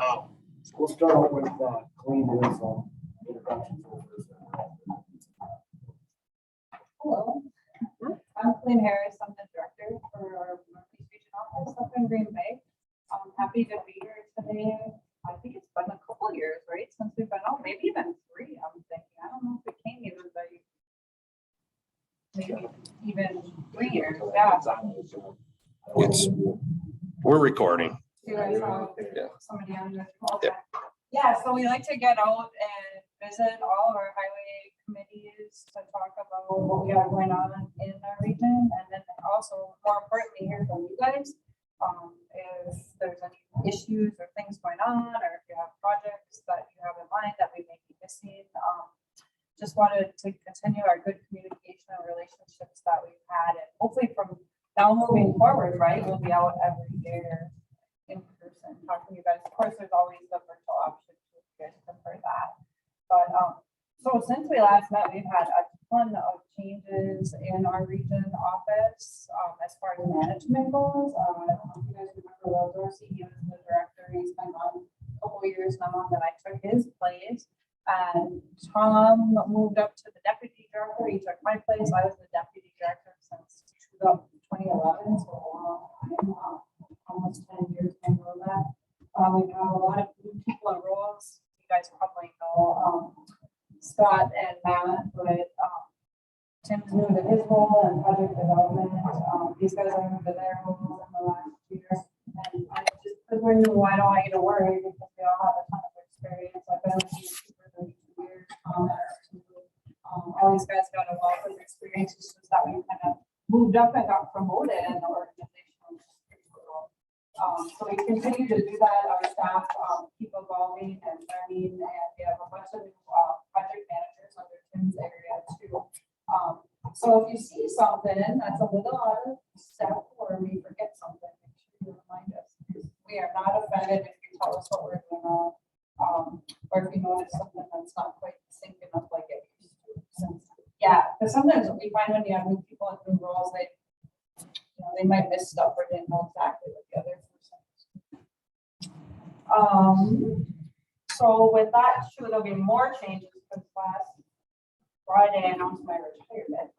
Oh, So we'll start out with Colleen doing some introductions. Hello, I'm Colleen Harris. I'm the director for our Northeast Region office up in Green Bay. I'm happy to be here today. I think it's been a couple of years, right, since we've been out, maybe even 3. I'm thinking, I don't know if it came even, but maybe even 3 years. Yeah. we're recording. You guys saw Yeah. somebody on this. Okay. Yeah, so we like to get out and visit all of our highway committees to talk about what we have going on in our region, and then also, more importantly, hear from you guys. If there's any issues or things going on, or if you have projects that you have in mind that we may be missing. Just wanted to continue our good communication and relationships that we've had, and hopefully from now moving forward, right, we'll be out every year in person talking to you guys. Of course, there's always the virtual option if you guys prefer that. But so since we last met, we've had a ton of changes in our region office as far as management goes. I don't know if you guys remember Will Dorsey, he was the director. He's been on a couple of years now that I took his place. And Tom moved up to the deputy director. He took my place. I was the deputy director since 2011, so almost 10 years I know that. We have a lot of new people in roles. You guys probably know Scott and Matt, but Tim's new to his role and project development. These guys are new to their roles in the last year. And I just, because we're new, I don't want you to worry because we all have a ton of experience. I've been with you for 32 years. All these guys got a wealth of experience. It's just that we kind of moved up and got promoted in the organization. So we continue to do that. Our staff keep evolving and learning, and we have a bunch of new project managers under Tim's area too. So if you see something that's a little out of step or we forget something, make sure you remind us. We are not offended if you tell us what we're doing wrong, or if you notice something that's not quite syncing up like it used to. Yeah, because sometimes we find when you have new people in new roles, they might miss stuff or didn't know exactly what the other person. So with that, sure, there'll be more changes because last Friday I announced my retirement.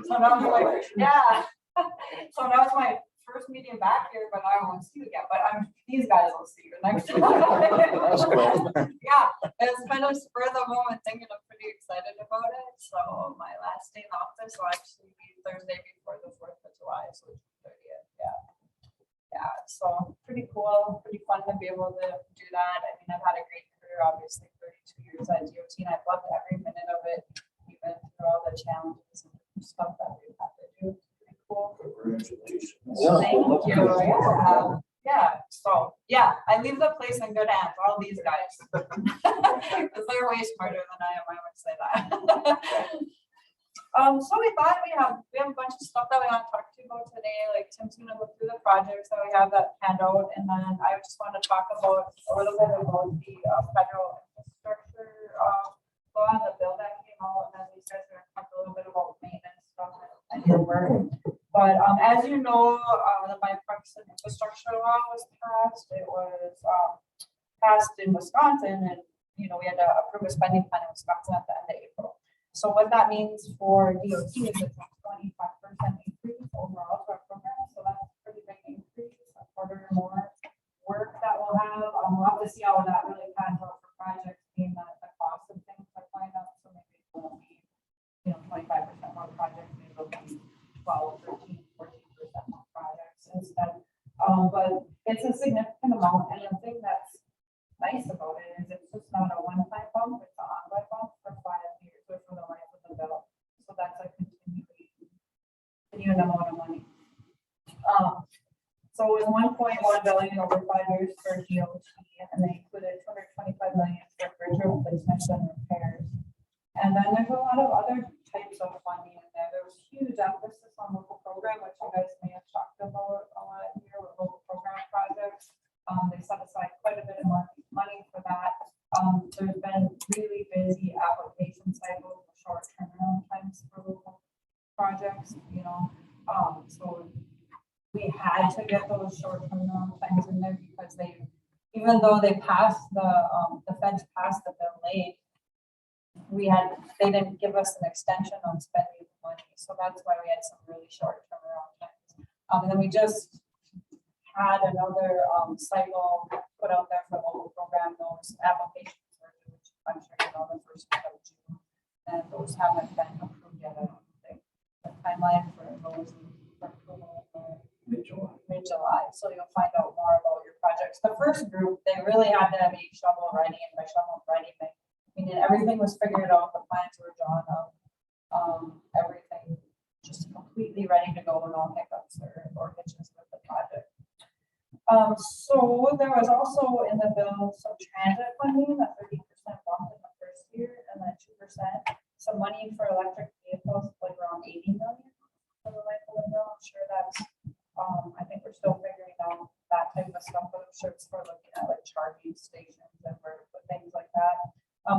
So now I'm like, yeah. So that was my first meeting back here, but I won't see you again. But these guys will see you next time. That's cool. Yeah, it's kind of spur of the moment thinking. I'm pretty excited about it. So my last day in office will actually be Thursday before the 4th of July, so it's 30th. Yeah, so pretty cool, pretty fun to be able to do that. I mean, I've had a great career, obviously 32 years at DOT, and I've loved every minute of it, even through all the challenges and stuff that we've had to do. It's pretty cool. Congratulations. Thank you. Yeah. So yeah, I leave the place in good hands. All these guys, because they're way smarter than I am. I would say that. So we thought we have a bunch of stuff that we want to talk to you about today. Like Tim's gonna go through the projects that we have that handout, and then I just want to talk about a little bit about the federal infrastructure law, the bill that came out, and then these guys are gonna talk a little bit about maintenance stuff and your work. But as you know, the bipartisan infrastructure law was passed. It was passed in Wisconsin, and we had to approve a spending plan in Wisconsin at the end of April. So what that means for DOT is it's a 25% increase overall to our program. So that's a pretty big increase, a quarter or more work that we'll have. We'll have to see how that really pans out for projects, being that the cost of things are going up. So maybe it won't be, 25% more projects, maybe it'll be 12, 13, 14% more projects instead. But it's a significant amount. And the thing that's nice about it is it's just not a one-time bump, it's an ongoing bump for 5 years or for the life of the bill. So that's a continuing amount of money. So it was 1.1 billion over 5 years for DOT, and they included 225 million for bridge replacements and repairs. And then there's a lot of other types of funding in there. There was huge emphasis on local program, which you guys may have talked about a lot here with local program projects. They set aside quite a bit of money for that. There's been really busy application cycles with short turnaround times for local projects, so we had to get those short turnaround times in there because they, even though they passed the feds passed the bill late, they didn't give us an extension on spending the money. So that's why we had some really short turnaround times. And then we just had another cycle put out there for local program. Those applications were due, which I'm sure you know, the first week of June, and those haven't been approved yet. I don't think the timeline for those for approval mid-July. So you'll find out more about your projects. The first group, they really had to be shovel ready, and by shovel ready, meaning everything was figured out, the plans were drawn up, everything just completely ready to go, and no hiccups or hitches with the project. So there was also in the bill some transit funding, a 30% bump in the first year, and then 2%, some money for electric vehicles, like around 80 million for the life of the bill. I'm sure that's, I think we're still figuring out that type of stuff, but I'm sure it's for looking at like charging stations and for things like that.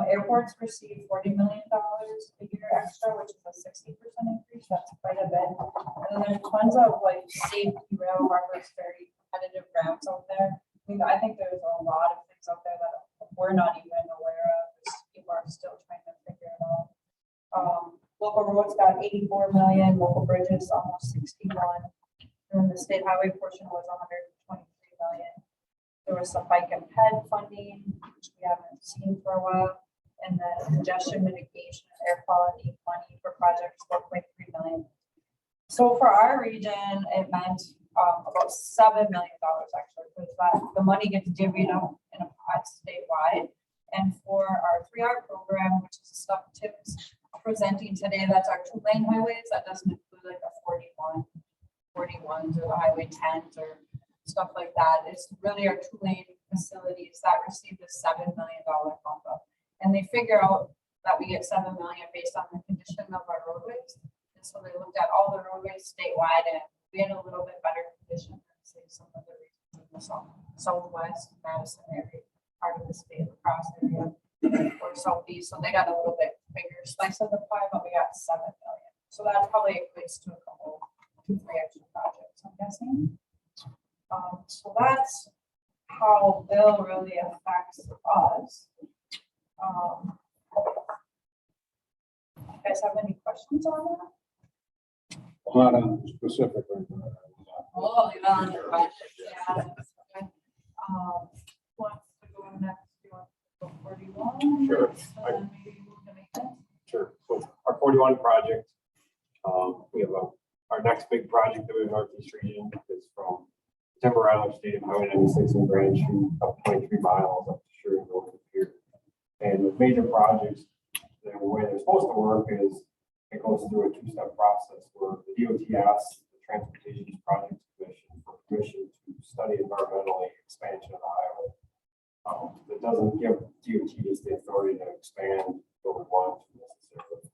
Airports receive $40 million a year extra, which is a 60% increase. That's quite a bit. And then there's tons of like safety, rail, harbors, very competitive grants out there. I think there's a lot of things out there that we're not even aware of. People are still trying to figure it out. Local roads got 84 million, local bridges almost 61. And then the state highway portion was 123 million. There was some bike and ped funding, which we haven't seen for a while. And then congestion mitigation and air quality money for projects, 4.3 million. So for our region, it meant about $7 million actually, because the money gets divvied up in a pot statewide. And for our 3R program, which is the stuff Tim's presenting today, that's our 2-lane highways. That doesn't include like a 41s or the highway 10s or stuff like that. It's really our 2-lane facilities that received a $7 million bump up. And they figure out that we get $7 million based on the condition of our roadways. And so they looked at all the roadways statewide, and we had a little bit better condition than say some of the regions in the southwest Madison area, part of the state, across area, or southeast. So they got a little bit bigger slice of the pie, but we got $7 million. So that probably equates to a couple, 2-3 extra projects, I'm guessing. So that's how bill really affects us. You guys have any questions on that? Not on specific. Oh, yeah, on the budget, yeah. Okay. Wants to go next, you want to go 41? Sure. And then maybe move to maintenance? Sure. So our 41 project, we have our next big project that we have in Northeast region is from Timber Island State Highway 96 in Grand Street, up 23 miles up to Sherman Road here. And with major projects, the way they're supposed to work is it goes through a 2-step process where the DOT asks the Transportation Projects Commission for permission to study environmentally expansion of the highway. It doesn't give DOT just the authority to expand what we want to necessarily.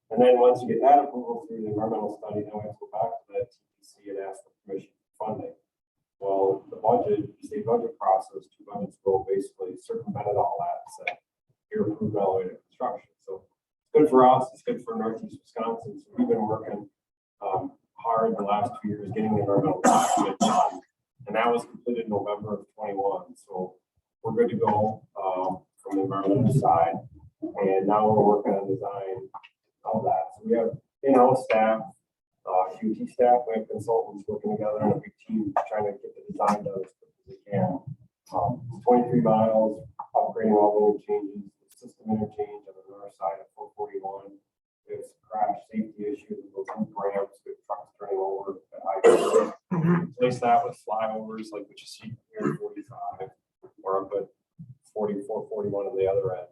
And then once you get that approval through the environmental study, then we have to go back to the TPC and ask for permission for funding. Well, the state budget process, 2 budgets ago, basically circumvented all that, said you're approved all the way to construction. So it's good for us, it's good for Northeast Wisconsin. So we've been working hard the last 2 years getting the environmental document done, and that was completed in November of 21. So we're good to go from the environmental side, and now we're working on design of that. So we have in-house staff, QT staff, we have consultants working together in a big team trying to get the design done as quick as we can. 23 miles, upgrading all the interchanges, the system interchange on the north side of 441. We have some crash safety issues with those loop ramps, with trucks turning over at high speed. Replace that with flyovers like what you see here at 45 or up at 44, 41 on the other end.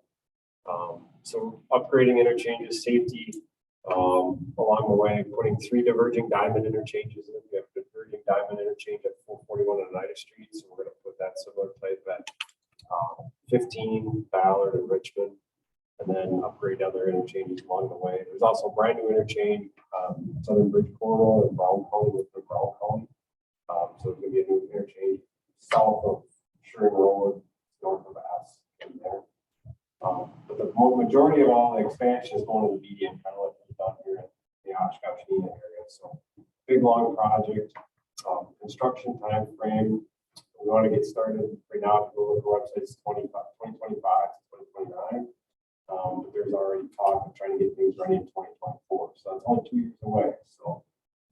So upgrading interchanges, safety, along the way, putting 3 diverging diamond interchanges in. We have a diverging diamond interchange at 441 on Oneida Street, so we're going to put that similar type at 15 Ballard and Richmond, and then upgrade other interchanges along the way. There's also a brand new interchange, Southern Bridge Corridor and Brown County with the Brown County. So it's going to be a new interchange south of Sherman Road, north of Bass in there. But the majority of all the expansion is going to the median, kind of like we've done here in the Oshkosh area. So big long project, construction time frame. We want to get started right Right now, if you go look at our website, it's 2025 to 2029. But there's already talk of trying to get things ready in 2024, so that's only 2 years away. So,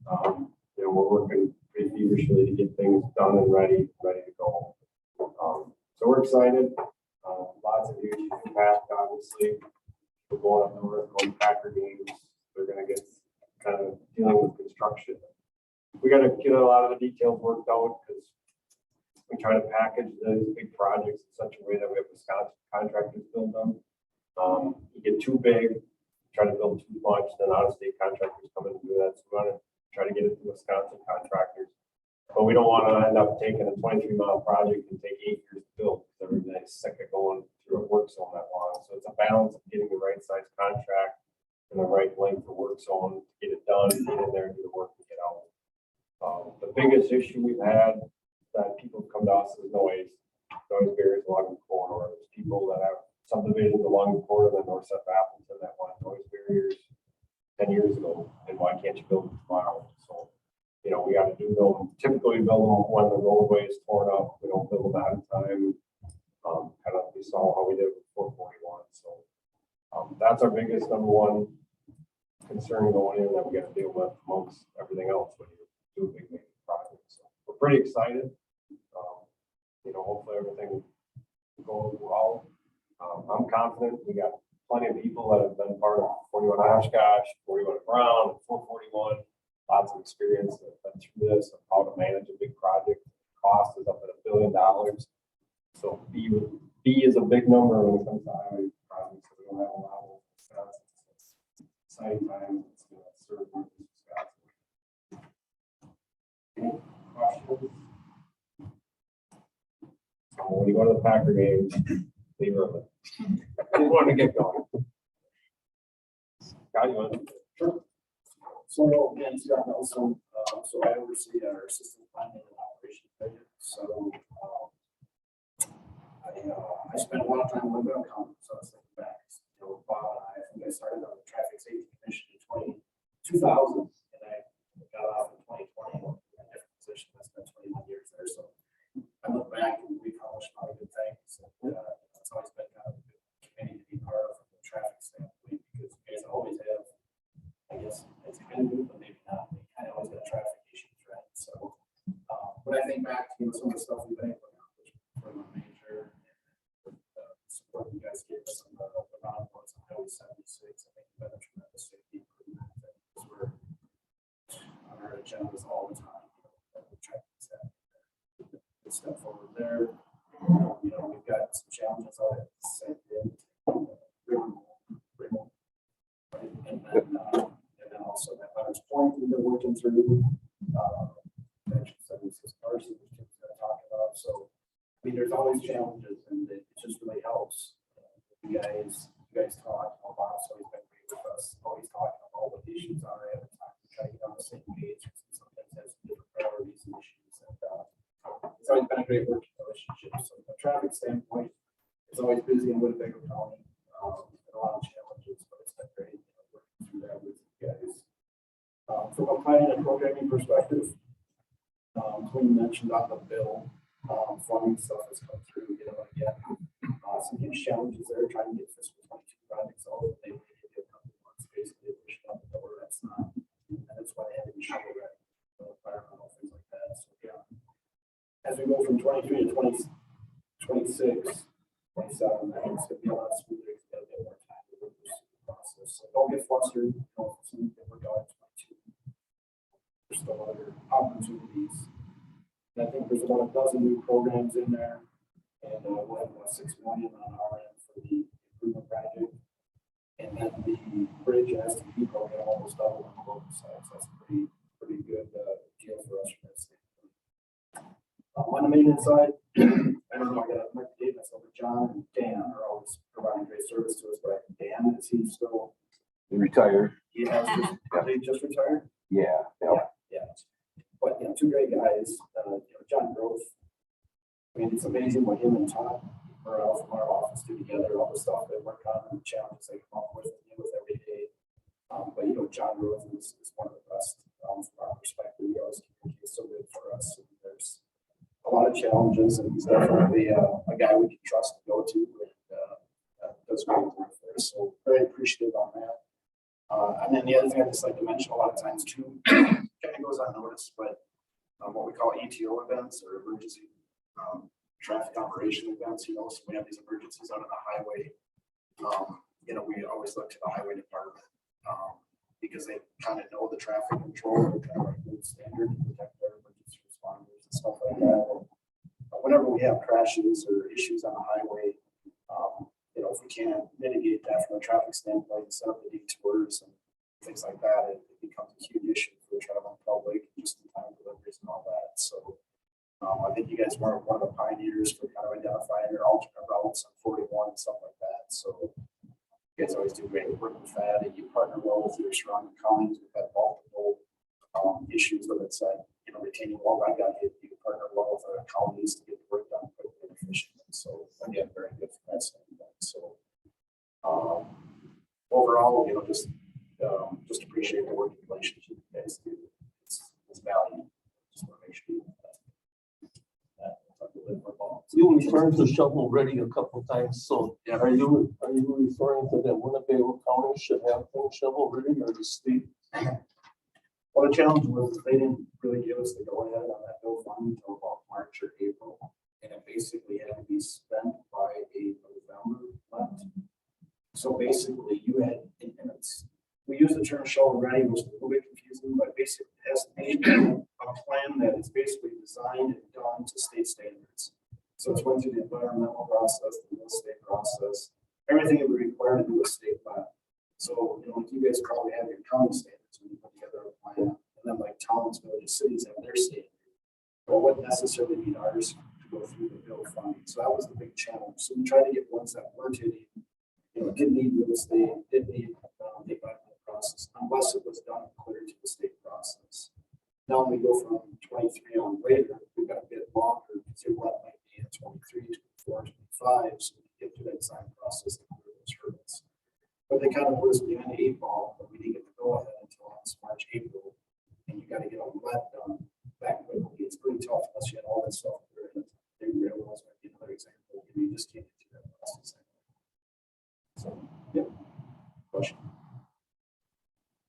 we're working pretty feverishly to get things done and ready to go. So we're excited. Lots of huge impact, obviously. We're going up north, going to Packer games. They're going to get kind of dealing with construction. We got to get a lot of the details worked out because we try to package those big projects in such a way that we have Wisconsin contractors build them. You get too big, try to build too much, then out-of-state contractors come in and do that. So we want to try to get it to Wisconsin contractors. But we don't want to end up taking a 23-mile project and take 8 years to build because everybody's sick of going through a work zone that long. So it's a balance of getting the right size contract and the right length of work zone to get it done, get in there, do the work, and get out. The biggest issue we've had that people come to us is noise barriers along the corridor. There's people that have subdivisions along the corridor, the north side of Appleton, that want noise barriers 10 years ago, and why can't you build them tomorrow? So, we got to do them. Typically, build them when the roadway is torn up. We don't build them out of time. Kind of we saw how we did with 441. So that's our biggest number one concern going in that we got to deal with amongst everything else when you do a big project. So we're pretty excited. Hopefully everything goes well. I'm confident. We got plenty of people that have been part of 41 Oshkosh, 41 Brown, 441, lots of experience that have been through this, of how to manage a big project. Cost is up at $1 billion. So B is a big number when it comes to highway projects. So we don't have a lot of Wisconsin. It's exciting times. It's going to serve Wisconsin. Any questions? So when you go to the Packer games, leave early. We want to get going. Scott, you want to? Sure. So again, Scott Nelson, so I oversee our system planning and operations budget. So I spent a lot of time in Winnebago County, so I was thinking back. Bob and I think I started on the Traffic Safety Commission in 2000, and I got off in 2020 in a different position. I spent 21 years there, so I look back and we accomplished a lot of good things. And, it's always been kind of a good committee to be part of from the traffic standpoint because you guys always have, I guess, it's kind of good, but maybe not. We kind of always got traffic issues, right? So when I think back to some of the stuff we've been able to accomplish for my major and support you guys gave us on the roundabouts on Highway 76, I think we've been a tremendous safety improvement. Because we're on our agendas all the time. We're trying to step forward there. We've got some challenges out at the same end. And then also that Butters Point we've been working through. Mentioned 76 cars that we're going to talk about. So, I mean, there's always challenges, and it just really helps. You guys talk. Bob's always been great with us. Always talking about what the issues are at the time. We try to get on the same page. Sometimes has different priorities and issues. And it's always been a great working relationship. So, from a traffic standpoint, it's always busy in Winnebago County. And a lot of challenges, but it's been great working through that with you guys. From a planning and programming perspective, when you mentioned on the bill, funding stuff has come through, again, some huge challenges there, trying to get fiscal 22 projects out. They give you a couple of months basically pushed out the door. That's not, and that's why they have to be shovel ready, environmental things like that. So, yeah, as we go from 23 to 20, 26, 27, I think it's going to be a lot smoother. It's going to get more time to work through the process. So don't get flustered. Some people are going 22. There's still other opportunities. And I think there's about a dozen new programs in there, and we'll have about $6 million on our end for the improvement project. And then the bridge and STP program almost doubled on the local side, so that's a pretty good deal for us from that standpoint. On the maintenance side, I don't know, I got to date myself with John and Dan are always providing great service to us, but I think Dan, is he still? He retired. He has they just retired? Yeah. Yeah. But, two great guys, John Grove. I mean, it's amazing what him and Todd are out from our office do together, all the stuff they work on and the challenges they come up with every day. But, John Grove is one of the best from our perspective. He always communicates so good for us. And there's a lot of challenges, and he's definitely a guy we can trust to go to, and does great work for us. So very appreciative on that. And then the other thing I just like to mention a lot of times too, kind of goes unnoticed, but what we call ETO events or emergency traffic operation events, so we have these emergencies out on the highway. We always look to the highway department because they kind of know the traffic control, they're kind of like gold standard to protect our emergency responders and stuff like that. Whenever we have crashes or issues on the highway, if we can't mitigate that from a traffic standpoint, set up the detours and things like that, it becomes a huge issue for the traveling public, just in time deliveries and all that. So I think you guys were one of the pioneers for kind of identifying your alternate routes on 41 and stuff like that. So you guys always do great work with that, and you partner well with your surrounding counties. We've had multiple issues with it, retaining wall back out. You partner well with our counties to get the work done quickly and efficiently. So again, very good for that standpoint. So overall, just appreciate the working relationship you guys do. It's valued. Just want to make sure you You referred to shovel ready a couple of times, so Yeah. are you referring to that Winnebago County should have things shovel ready or the state? Well, the challenge was they didn't really give us the go ahead on that bill fund until about March or April, and it basically had to be spent by a November month. So basically, you had, and we use the term shovel ready, which is a little bit confusing, but basically it has to be a plan that is basically designed and done to state standards. So it's went through the environmental process, the real estate process, everything that we require to do a state plan. So, you guys probably have your county standards when you put together a plan, and then like towns, villages, cities have their standard. But what necessarily need ours to go through the bill funding. So that was the big challenge. So we tried to get ones that weren't hitting, didn't need real estate, didn't need the environmental process, unless it was done clear to the state process. Now when we go from 23 on later, we've got a bit longer because your what might be in 23, 24, 25, so we can get through that design process and clear those hurdles. But they kind of put us behind the 8 ball, but we didn't get the go ahead until March, April, and you got to get all that done back quickly. It's pretty tough unless you had all that stuff. Big railroads might be another example. You just can't get through that process. So, yeah. Question.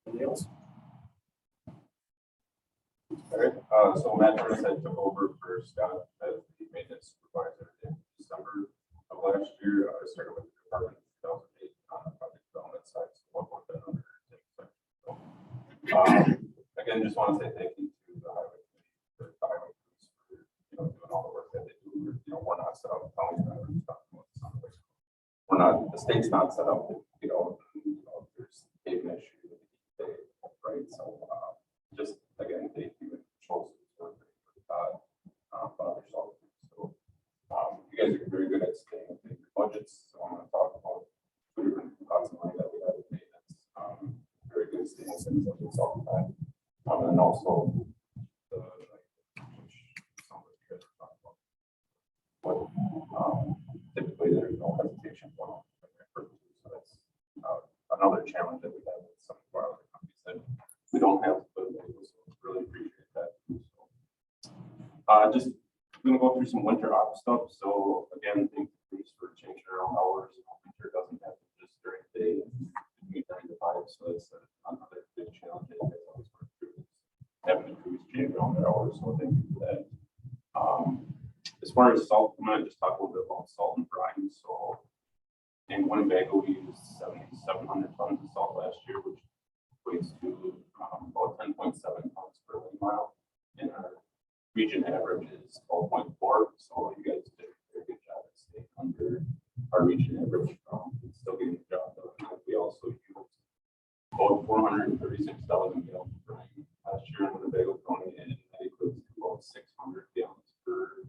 Anything else? All right, so Matt Turner said took over for Scott as the maintenance supervisor in December of last year. I started with the department in 2008 on the project development side, so one more than under again, just want to say thank you to the highway committee for the highway crews for doing all the work that they do. We're not set up, we're not, the state's not set up, there's paving issue, right? So just again, thank you and chose for yourself. So you guys are very good at staying within your budgets. So I'm going to talk about 2 different pots of money that we have in maintenance. Very good at staying within the budgets all the time. And then also the some of you guys are talking about. But typically there's no hesitation for so that's another challenge that we have with some of our other companies that we don't have to put in, so really appreciate that. So, just gonna go through some winter op stuff. So again, thank you crews for changing around hours. Winter doesn't happen just during the day, between 9 to 5. So it's another big challenge that you guys always work through. Having the crews change around their hours. So thank you for that. As far as salt, I'm gonna just talk a little bit about salt and brine. So in Winnebago, we used 7,700 tons of salt last year, which equates to about 10.7 tons per lane mile. And our region average is 12.4. So you guys did a very good job at staying under our region average. Still getting the job done. We also used about 436,000 gallons of brine last year in Winnebago County, and that equates to about 600 gallons per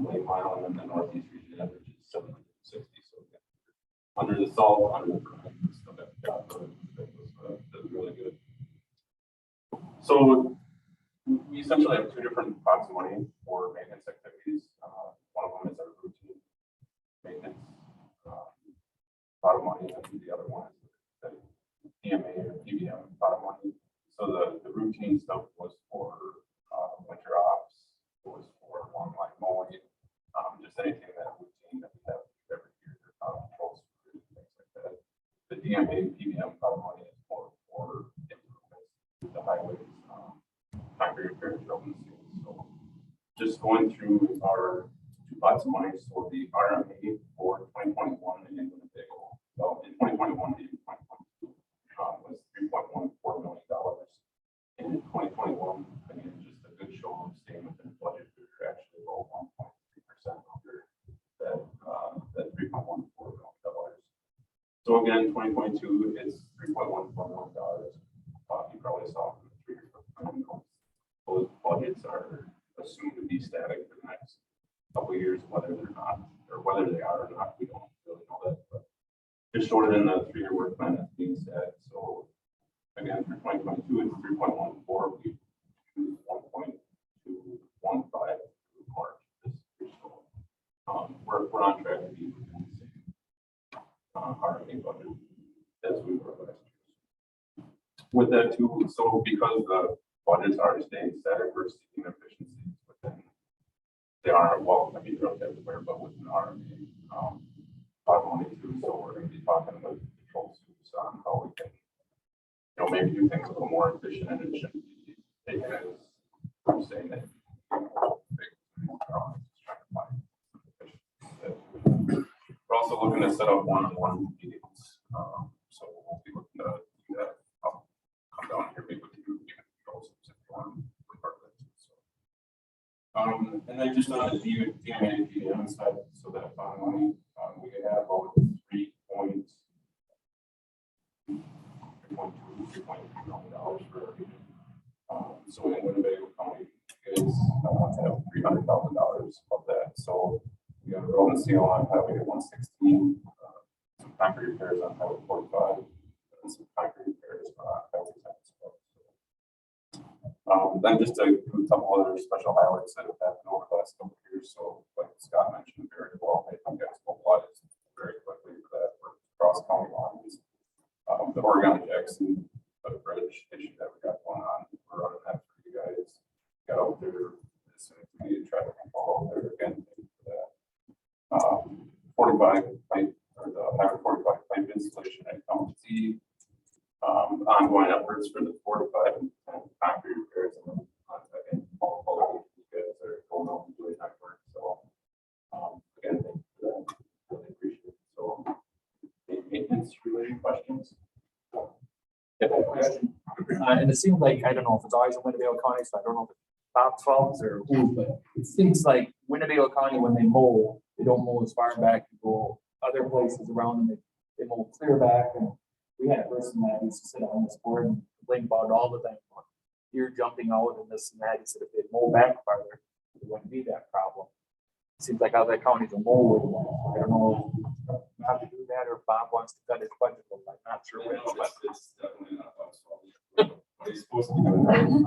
lane mile. And then the Northeast region average is 760. So under the salt, under the brine, still got the job done. That was really good. So we essentially have 2 different pots of money for maintenance activities. One of them is our routine maintenance pot of money, and the other one is the PMA or PBM pot of money. So the routine stuff was for winter ops, it was for long line TMA, PBM, money is for the highways, concrete repairs, road and seals. So just going through our two pots of money, so the RMA for 2021 in Winnebago, well, in 2021 and 2022 was $3.14 million. And in 2021, again, just a good show of staying within the budget. We were actually about 1.3% under that $3.14 million. So again, 2022 is $3.14 million. You probably saw from the 3 years. Those budgets are assumed to be static for the next couple of years, whether they're not, or whether they are or not, we don't really know that. But just shorter than the 3-year work plan that's being static. So again, for 2022, it's 3.14. We use 1.215 through March this year. So we're on track to be within the same RMA budget as we were last year. With that too, so because the budgets are staying static, we're seeking efficiencies within the RMA. Well, I mean, they're everywhere, but within RMA, money too. So we're going to be talking with control suits on how we can, maybe do things a little more efficient, and it shouldn't be taken as I'm saying that. We're also looking to set up one-on-one meetings. So we'll be looking to do that. I'll come down here, maybe with you, control suits if you want to be part of that. So, and then just on the DMA and PDM side, so that money, we have about 3.2, $3.3 million for our region. So in Winnebago County, you guys have $300,000 of that. So we have road and seal on Highway 116, some concrete repairs on Highway 45, and some concrete repairs on Highway 10. Then just to do a couple other special highlights that have happened over the last couple of years. So like Scott mentioned very well, I think guys mobilized very quickly for that cross county lines. The Oregon Jackson bridge issue that we got going on, we're running that for you guys. Got out there as soon as we needed traffic control out there again. For that. 45 pipe, or the Highway 45 pipe installation at County Z. Ongoing efforts for the 45 and concrete repairs, and then again, all you guys are going out and doing that work. So again, thank you for that. Really appreciate it. So maintenance related questions. And it seems like, I don't know if it's always in Winnebago County, so I don't know if it's top 12s or who, but it seems like Winnebago County, when they mow, they don't mow as far back to go other places around them. They mow clear back. And we had a person that used to sit on this board and complain about all the time. You're jumping out and this and that. He said if they mow back farther, it wouldn't be that problem. It seems like other counties will mow with them. I don't know how to do that or if Bob wants to cut his budget, but I'm not sure which. It's definitely not us. What he's supposed to be doing.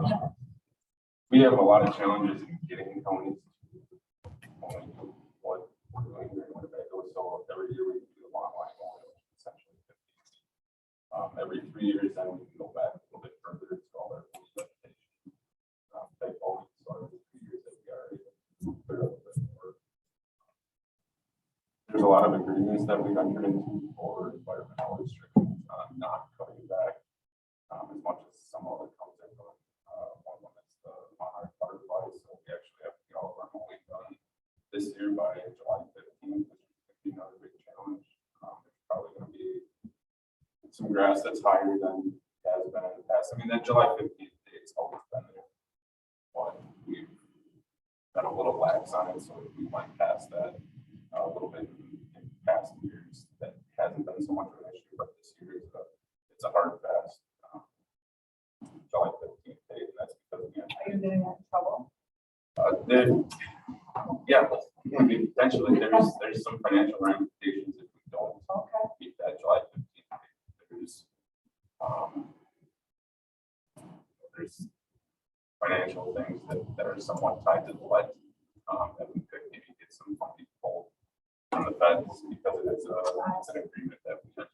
We have a lot of challenges in getting counties to what we're doing here in Winnebago. So every year we do the long line mowing, which is essentially 50. Every 3 years, then we can go back a little bit further. It's called our vegetation type mowing. So every 3 years that we are able to clear up a bit more. There's a lot of agreements that we've entered into for environmental restrictions on not cutting back as much as some other counties are doing. One of them is the monarch butterfly. So we actually have to get all of our mowing done this year by July 15th, which is going to be another big challenge. There's probably going to be some grass that's higher than has been in the past. I mean, that July 15th date's always been there, but we've got a little lax on it, so we might pass that a little bit in past years. That hasn't been so much of an issue, but this year it's a hard fast July 15th date, and that's because again, Are you getting in trouble? yeah, I mean, potentially there's some financial ramifications if we don't meet that July 15th date. There's financial things that are somewhat tied to the lead that we could maybe get some funding pulled from the feds because it's an agreement that we entered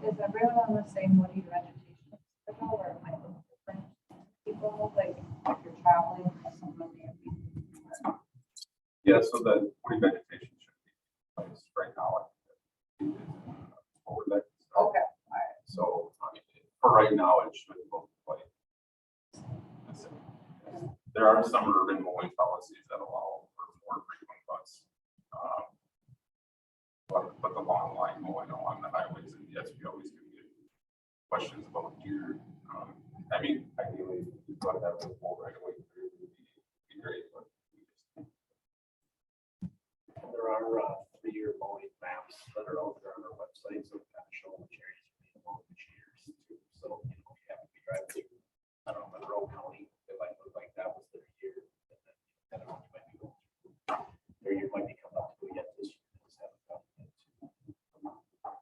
into. Is everyone on the same woody vegetation schedule or might look different? People like if you're traveling or something. Yeah, so the woody vegetation should be in place right now. Over that Okay, So, I mean, for right now, it should look like. There are some urban mowing policies that allow for more frequent cuts. But the long line mowing along the highways, and yes, we always do get questions about deer. I mean, ideally, we'd love to have this mow right away through, would be great, but. There are 3-year mowing maps that are out there on our website, so it kind of show which areas are being mowed which years too. So, you know, you have to be driving through, I don't know, Monroe County, it might look like that was their year. And then, I don't know, you might be going through, their year might be coming up to yet this year. They just haven't gotten it to.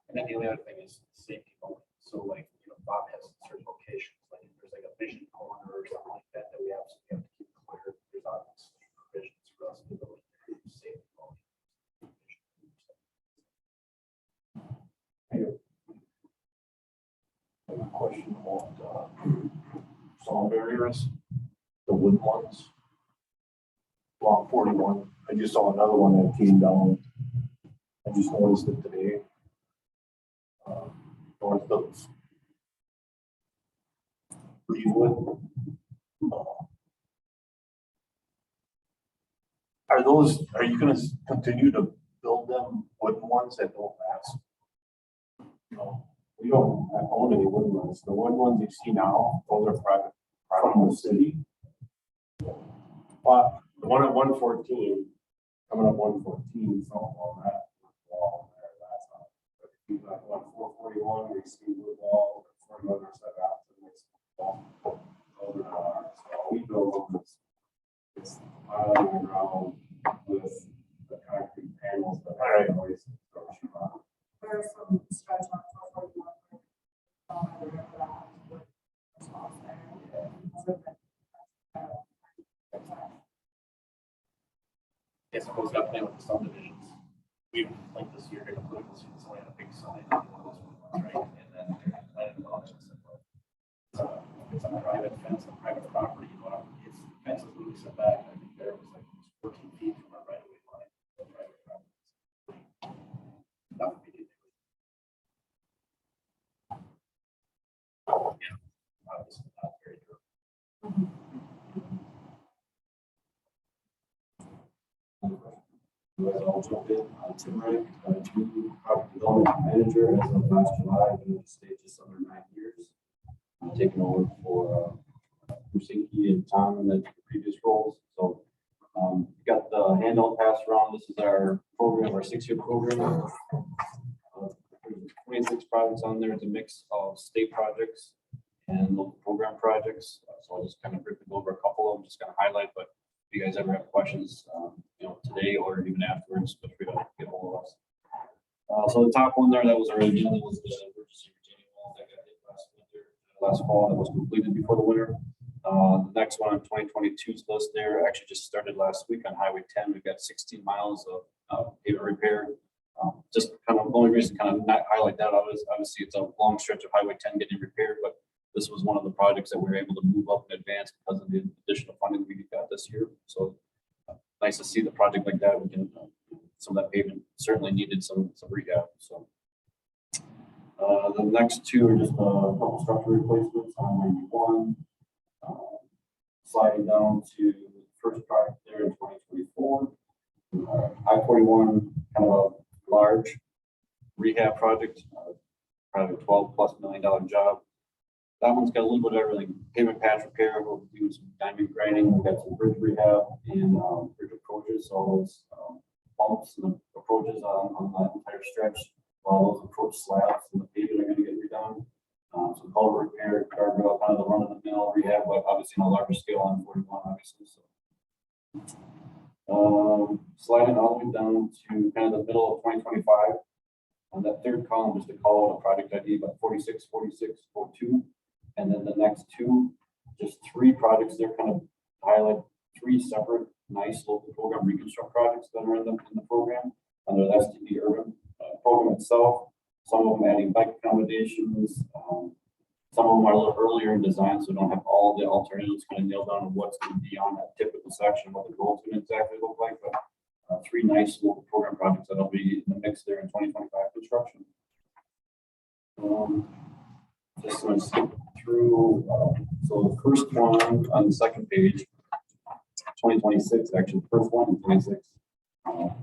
And then the only other thing is safety mowing. So like, you know, Bob has certain locations, like if there's like a vision corner or something like that, that we absolutely have to keep clear. There's obviously provisions for us to go into safety mowing. I have a question about, salt barriers, the wood ones. Block 41, I just saw another one that came down. I just noticed it today. North of Greenwood. Are you gonna continue to build them wooden ones that don't last? No, we don't own any wooden ones. The wooden ones you see now, those are private from the city. But the one at 114, coming up 114, so all that wall there, that's not. But if you got 441, where you see wood wall, or another set out to the next wall, those are not ours. So we build them, it's on the ground with the concrete panels that are always. there's some stretch on 441. I remember that. Spots there. Yes, it goes up there with the subdivisions. We, like this year, gonna put this, it's only a big sign, one of those ones, right? And then they're planning on it. It's a private fence, a private property, you know, it's fences moving set back, I think there was like 14 feet from our right of way line. The private property. That would be. Yeah, obviously not very good. You guys all jump in. Tim Wright, new property development manager as of last July. I've been with the state just under 9 years. I'm taking over for Brusinky and Tom in the previous roles. So got the handout passed around. This is our program, our 6-year program. 26 projects on there. It's a mix of state projects and local program projects. So I'll just kind of briefly go over a couple of them, just kind of highlight, but if you guys ever have questions, you know, today or even afterwards, feel free to get hold of us. So the top one there that was originally was the emergency retaining wall that got hit last fall, that was completed before the winter. The next one on 2022's list there actually just started last week on Highway 10. We've got 16 miles of pavement repair. Just kind of the only reason kind of not highlight that obviously it's a long stretch of Highway 10 getting repaired, but this was one of the projects that we were able to move up in advance because of the additional funding we got this year. So nice to see the project like that. We can some of that pavement certainly needed some rehab. So the next two are just a couple structure replacements on 91. Sliding down to the first project there in 2024. I-41, kind of a large rehab project, probably a $12+ million job. That one's got a little bit of everything. Pavement patch repair, we'll do some diamond grinding, we've got some bridge rehab and bridge approaches, all those bumps and approaches on that entire stretch. All those approach slabs and the pavement are going to get redone. Some culvert repair, guardrail, kind of the run-of-the-mill rehab, but obviously on a larger scale on 41, obviously. So, sliding all the way down to kind of the middle of 2025. On that third column, just to call out a project ID, about 46, 46, 42. And then the next two, just 3 projects there, kind of highlight 3 separate nice local program reconstruct projects that are in the program under the STD urban program itself. Some of them adding bike accommodations. Some of them are a little earlier in design, so don't have all the alternatives kind of nailed down on what's going to be on that typical section, what the goals going to exactly look like. But 3 nice local program projects that'll be in the mix there in 2025 construction. Just going to skip through, so the first one on the second page, 2026, actually, first one in 26.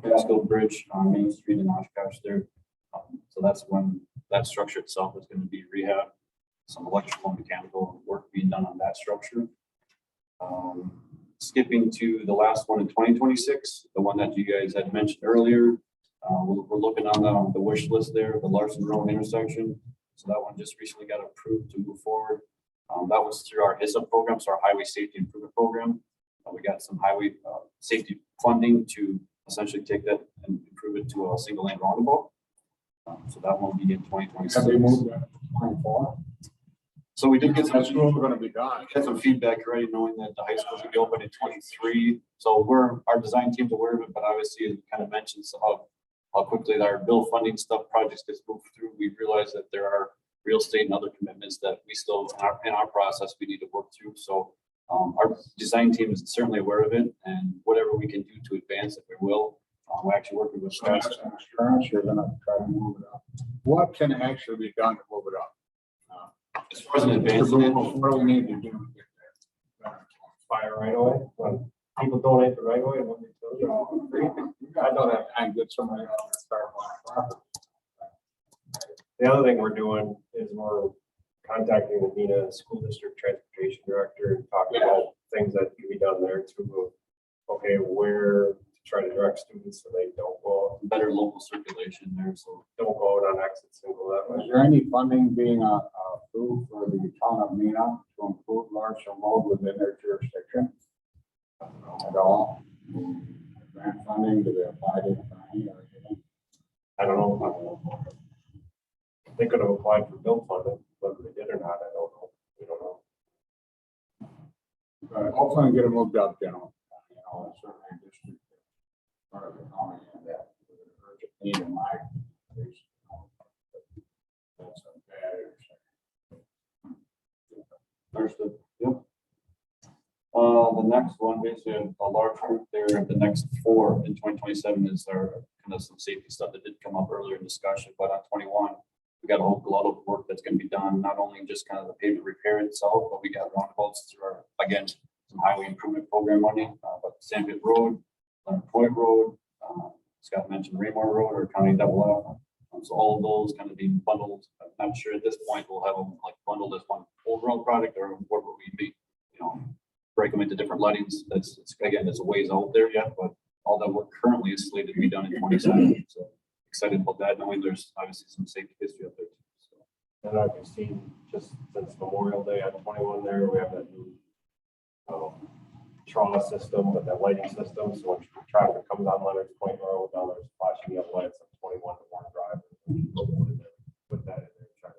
Pasco Bridge on Main Street in Oshkosh there. So that's when that structure itself is going to be rehab, some electrical and mechanical work being done on that structure. Skipping to the last one in 2026, the one that you guys had mentioned earlier. We're looking on the wish list there, the Larson Road intersection. So that one just recently got approved to move forward. That was through our HISA program, so our Highway Safety Improvement Program. We got some highway safety funding to essentially take that and improve it to a single lane roundabout. So that won't be in 2026. Have they moved that to 24? So we did get That's some, still gonna be done. get some feedback already, knowing that the high school is gonna be open in 23. So our design team's aware of it, but obviously it kind of mentions how quickly our bill funding stuff projects gets moved through. We realize that there are real estate and other commitments that we still, in our process, we need to work through. So our design team is certainly aware of it, and whatever we can do to advance it, we will. We're actually working with So that's an assurance you're gonna try to move it up. What can actually be done to move it up? as far as an advancing it. What do we need to do to get there? Fire right away, when people donate the right away, and when they tell you. I don't have time to get somebody out to start buying property. The other thing we're doing is we're contacting the Nina School District Transportation Director and talking about things that can be done there too. Okay, where to try to direct students so they don't go, Better local circulation there, so. don't go out on exits and go that way. Is there any funding being approved for the town of Nina to improve Larson Road within their jurisdiction? At all? Grant funding, do they apply to the county or anything? I don't know. They could have applied for bill funding, whether they did or not, I don't know. We don't know. Hopefully get it moved up, general. You know, it's certainly a district. Part of the county and that urgent need in my case. That's a bad intersection. Understood. Yep. The next one, basically a large group there, the next 4 in 2027 is our kind of some safety stuff that did come up earlier in discussion, but on 21, we got a whole lot of work that's going to be done, not only just kind of the pavement repair itself, but we got roundabouts through our, again, some highway improvement program money, but Sandpit Road, Point Road, Scott mentioned Raymore Road or County Double F. So all of those kind of being bundled. I'm not sure at this point we'll have them like bundled as one overall product, or what would we be, break them into different lettings. It's again, it's a ways out there yet, but all that work currently is slated to be done in 27. So excited about that, knowing there's obviously some safety history up there. So. And I've seen just since Memorial Day at 21 there, we have that new trauma system with that lighting system. So when traffic comes on Leonard's Point Road, now there's flashing yellow lights on 21 to one drive. Put that in there, try to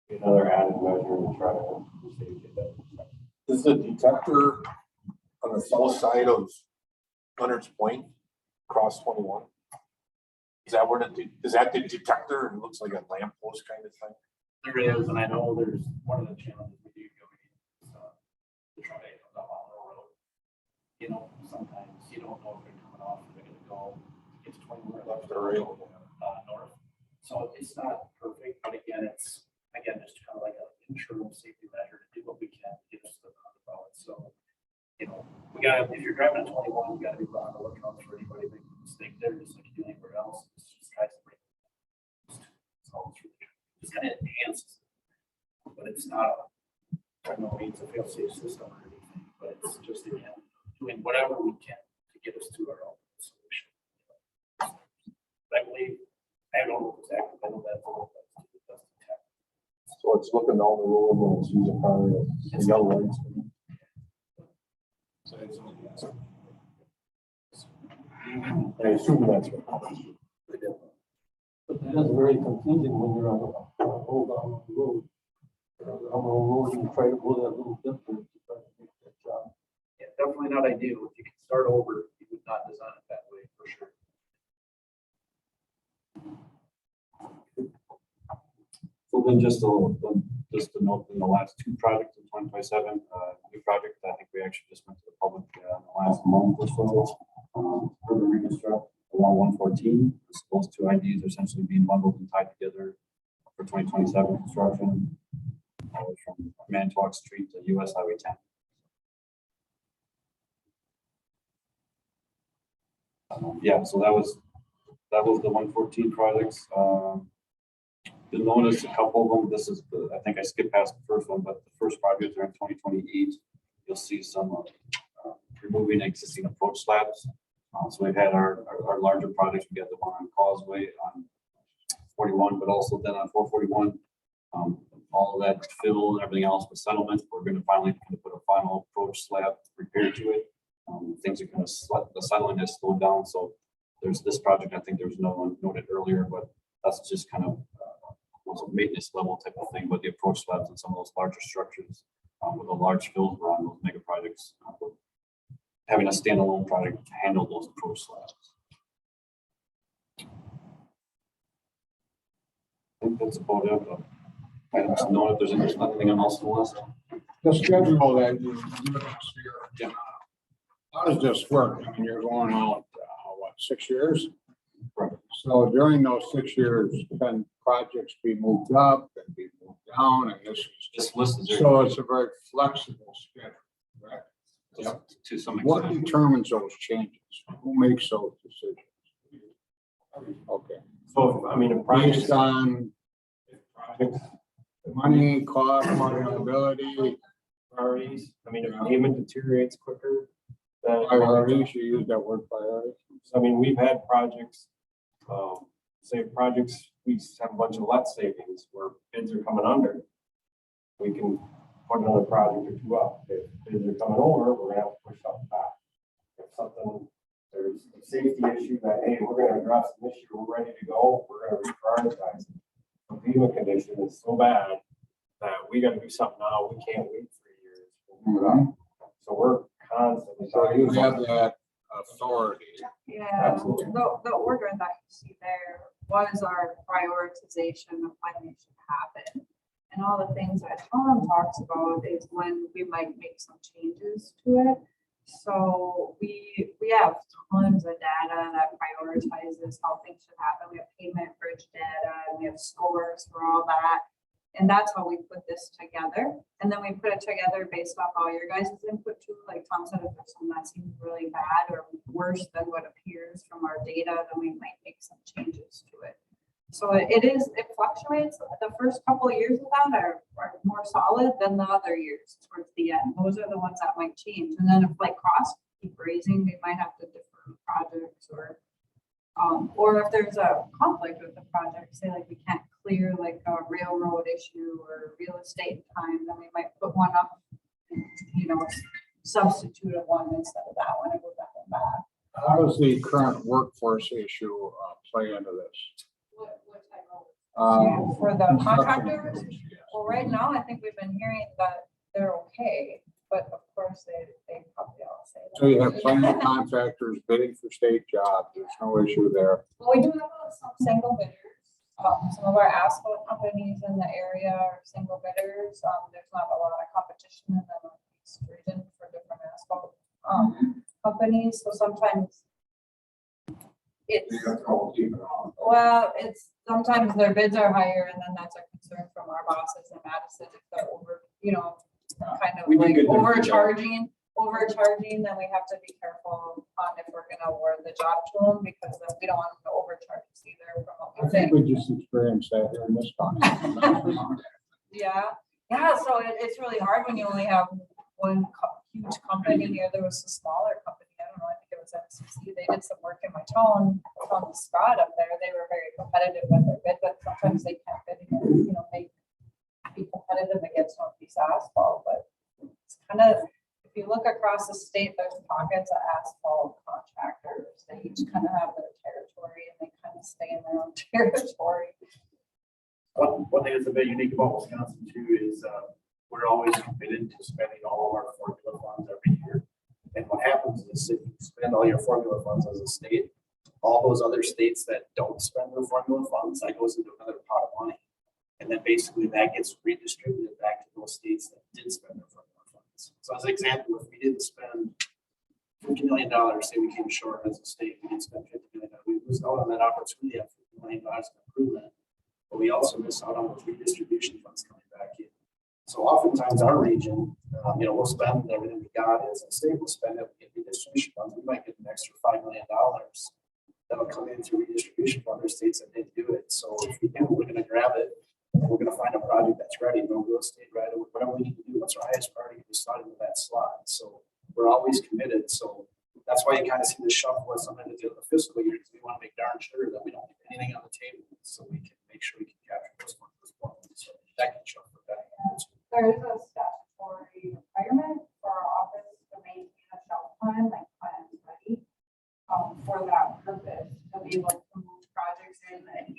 be another added measure and try to safety that. Is the detector on the south side of Leonard's Point, across 21? Is that where is that the detector? It looks like a lamppost kind of thing. There is, and I know there's one of the challenges we do go to try to come up on the road. You know, sometimes you don't know if they're coming off, or they're gonna go, it's 21 left or right, north. So it's not perfect, but again, it's, just kind of like an internal safety measure to do what we can to get us to the roundabout. So, we gotta, if you're driving a 21, you gotta be on the lookout for anybody making a mistake there, just like you do anywhere else. It's just tries to break. Just kind of enhances, but it's not by no means a fail-safe system or anything, but it's just, again, doing whatever we can to get us to our own solution. I believe, I don't know exactly, I know that's all. So it's looking down the road when it sees a car, the yellow lights. I assume that's what. But that is very confusing when you're on a hold on the road. On the road and try to go that little distance to try to make that job. Yeah, definitely not ideal. If you can start over, you would not design it that way for sure. So then just to note, in the last 2 projects in 2027, new project, I think we actually just went to the public in the last month or so. Further reconstruct along 114. Those 2 IDs are essentially being bundled and tied together. for 2027 construction. From Manitowoc Street to US Highway 10. Yeah, so that was the 114 projects. You'll notice a couple of them. This is I think I skipped past the first one, but the first project are in 2028. You'll see some removing existing approach slabs. So we've had our larger projects. We got the one on Causeway on 41, but also then on 441. All of that fill and everything else with settlement. We're going to finally put a final approach slab repair to it. Things are going to the settling has slowed down. So there's this project. I think there was no one noted earlier, but that's just kind of a maintenance level type of thing. But the approach slabs and some of those larger structures with the large fills around those mega projects, having a standalone project to handle those approach slabs. I think that's about it. I don't know if there's anything else on the list. The schedule that you give us here. Yeah. How does this work? I mean, you're going out, what, 6 years? Right. So during those 6 years, can projects be moved up and be moved down, and this is This list is so it's a very flexible schedule, right? Yep. to some What extent. determines those changes? Who makes those decisions? Okay, So, I mean, a project, based on projects, money, cost, availability, priorities, I mean, if payment deteriorates quicker. Then, priorities, you use that word priority. I mean, we've had projects, say projects, we have a bunch of let savings where bids are coming under. We can put another project or two up. If bids are coming over, we're gonna have to push something back. If something, there's a safety issue that, hey, we're gonna address an issue, we're ready to go, we're gonna reprioritize it. The FEMA condition is so bad that we gotta do something now, we can't wait 3 years. We'll do it up. So we're constantly. So you have that authority. Yeah, Absolutely. the order that you see there was our prioritization of when they should happen. And all the things that Tom talks about is when we might make some changes to it. So we have tons of data that prioritizes how things should happen. We have payment bridge data, and we have scores for all that. And that's how we put this together. And then we put it together based off all your guys' input too. Like Tom said, if there's something that seems really bad or worse than what appears from our data, then we might make some changes to it. So it fluctuates. The first couple of years of that are more solid than the other years towards the end. Those are the ones that might change. And then if like costs keep raising, we might have to defer projects or if there's a conflict with the project, say like we can't clear like a railroad issue or real estate time, then we might put one up, substitute a one instead of that one and go that one back. How does the current workforce issue play into this? What type of? For the contractors? Yes. Well, right now, I think we've been hearing that they're okay, but of course they probably all say that. So you have plenty of contractors bidding for state jobs. There's no issue there. Well, we do have some single bidders. Some of our asphalt companies in the area are single bidders. There's not a lot of competition in the Northeast region for different asphalt companies. So sometimes it's sometimes their bids are higher, and then that's a concern from our bosses in Madison if they're over, kind of We do like get them. overcharging, then we have to be careful on if we're gonna award the job to them, because then we don't want them to overcharge us either from what I we think think. we just experienced that here in this town. Yeah, so it's really hard when you only have one huge company here. There was a smaller company, I don't know, I think it was MCC. They did some work in my town, on the Scott up there. They were very competitive with their bid, but sometimes they can't bid against, be competitive against Northeast Asphalt, but it's kind of, if you look across the state, there's pockets of asphalt contractors. They each kind of have their territory and they kind of stay in their own territory. One thing that's a bit unique about Wisconsin too is we're always committed to spending all of our formula funds every year. And what happens is if you spend all your formula funds as a state, all those other states that don't spend their formula funds, that goes into another pot of money. And then basically that gets redistributed back to those states that did spend their formula funds. So as an example, if we didn't spend $50 million, say we came short as a state, we didn't spend $50 million, we lose out on that opportunity of $50 million of improvement. but we also miss out on those redistribution funds coming back in. So oftentimes our region, we'll spend everything we got as a state, we'll spend it in redistribution funds. We might get an extra $5 million that'll come in through redistribution fund. There's states that didn't do it. So if we can, we're gonna grab it. And we're gonna find a project that's ready, no real estate right away, whatever we need to do, what's our highest priority, we slide into that slot. So we're always committed. So that's why you kind of see the shuffle with something to do with the fiscal year, because we want to make darn sure that we don't leave anything on the table, so we can make sure we can capture those funds as well. So that can shuffle that. There is a statutory requirement for our office to maintain a shelf plan, like plans ready, for that purpose, to be able to move projects in, and,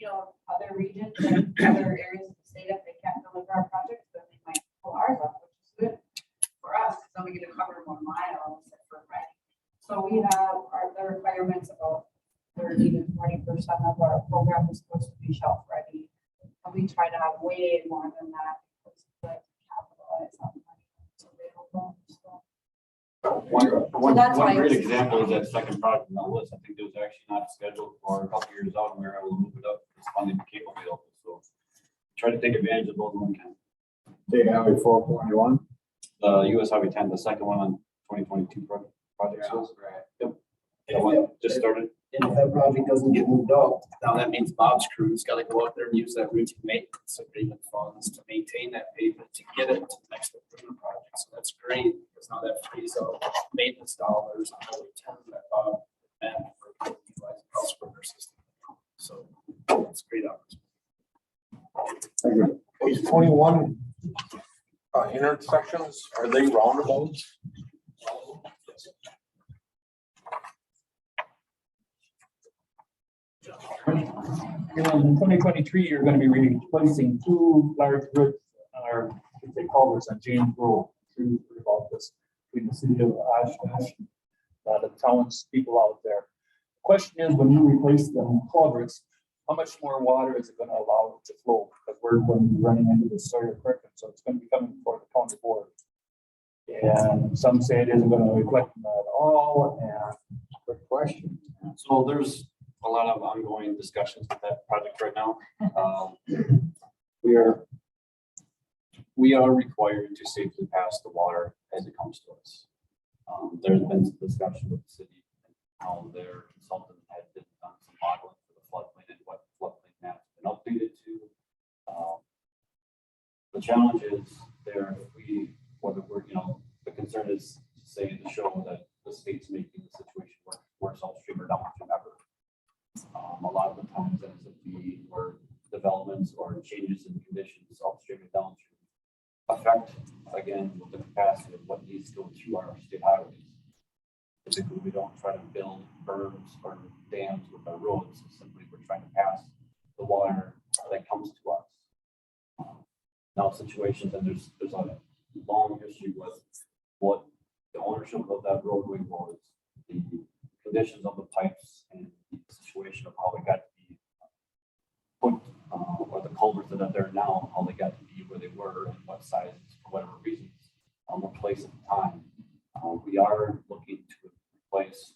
other regions, and other areas of the state, if they can't deliver our projects, then they might pull ours up, which is good for us, because then we get to cover more miles for ready. So we have the requirements about 30 to 40% of our program is supposed to be shelf ready. And we try to have way more than that because we like to capitalize on money that's available. So One that's why great it's- example is that second project on the list. I think it was actually not scheduled for a couple years out and we were able to move it up. It's funding became available. So try to take advantage of those when we can. State Highway 441. The US Highway 10, the second one on 2022 project. Yep. That one just started. And if that project doesn't get moved up, now that means Bob's crew's got to go out there and use that routine maintenance agreement funds to maintain that pavement to get it to the next improvement project. So that's great, because now that frees up maintenance dollars on Highway 10 that Bob and for utilizing elsewhere in their system. So it's a great opportunity. Thank you. Page 21, intersections, are they roundabouts? In 2023, you're going to be replacing two large bridges on our, culverts on James Road through about this, between the city of Oshkosh, the town's people out there. Question is, when you replace them culverts, how much more water is it going to allow it to flow? Because we're going to be running into the Sawyer Creek, so it's going to be coming before the county board. And some say it isn't going to reflect them at all. And Good question. So there's a lot of ongoing discussions with that project right now. We are required to safely pass the water as it comes to us. There's been some discussion with the city and how their consultant had been done some modeling for the floodplain and what floodplain maps have been updated to. The challenge is there, the concern is to say to show that the state's making the situation worse upstream or downstream ever. A lot of the times that is where developments or changes in conditions upstream and downstream affect, again, with the capacity of what needs to go through our state highways. Typically, we don't try to build berms or dams with our roads. Simply, we're trying to pass the water that comes to us. Now, situations, and there's a long history with what the ownership of that roadway was, the conditions of the pipes, and the situation of how it got to be put, or the culverts that are there now, how they got to be where they were, and what sizes, for whatever reasons, were placed at the time. We are looking to replace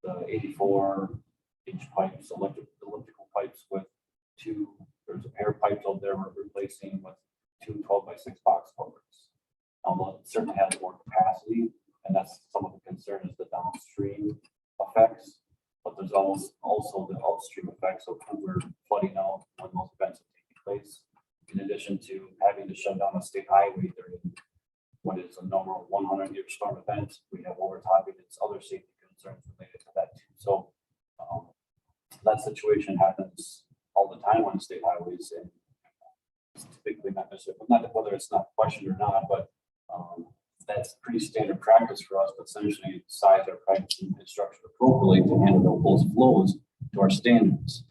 the 84-inch pipes, elliptical pipes with two. There's a pair of pipes out there we're replacing with two 12x6 box culverts. It certainly has more capacity, and that's some of the concern is the downstream effects, but there's also the upstream effects of when we're flooding out when those events are taking place. In addition to having to shut down a state highway during what is a normal 100-year storm event, we have overtopping its other safety concerns related to that too. So that situation happens all the time on state highways, and it's typically not necessarily, not whether it's not questioned or not, but that's pretty standard practice for us, but essentially size our pipes and structure appropriately to handle those flows to our standards.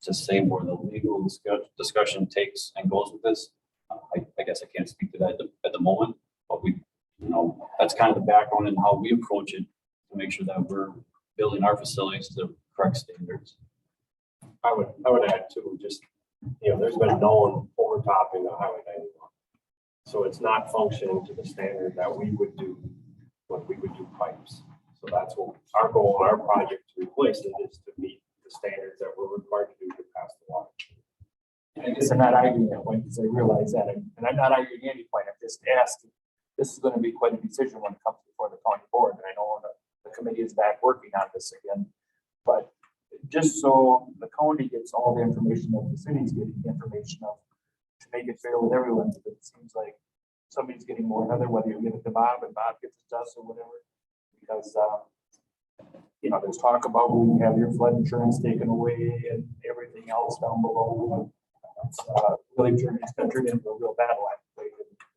To say where the legal discussion takes and goes with this, I guess I can't speak to that at the moment, but that's kind of the background and how we approach it to make sure that we're building our facilities to the correct standards. I would add too, just, there's been known overtopping the Highway 91. So it's not functioning to the standard that we would do when we would do pipes. So that's what our goal on our project to replace it is to meet the standards that we're required to do to pass the water. guess I'm not arguing that point because I realize that, and I'm not arguing any point, I'm just asking. This is gonna be quite a decision when it comes before the county board, and I know the committee is back working on this again. But just so the county gets all the information that the city's getting the information of, to make it fair with everyone, but it seems like somebody's getting more than other, whether you give it to Bob and Bob gets it to us or whatever. Because, you know, there's talk about we have your flood insurance taken away and everything else down below. It's really turned into a real battle.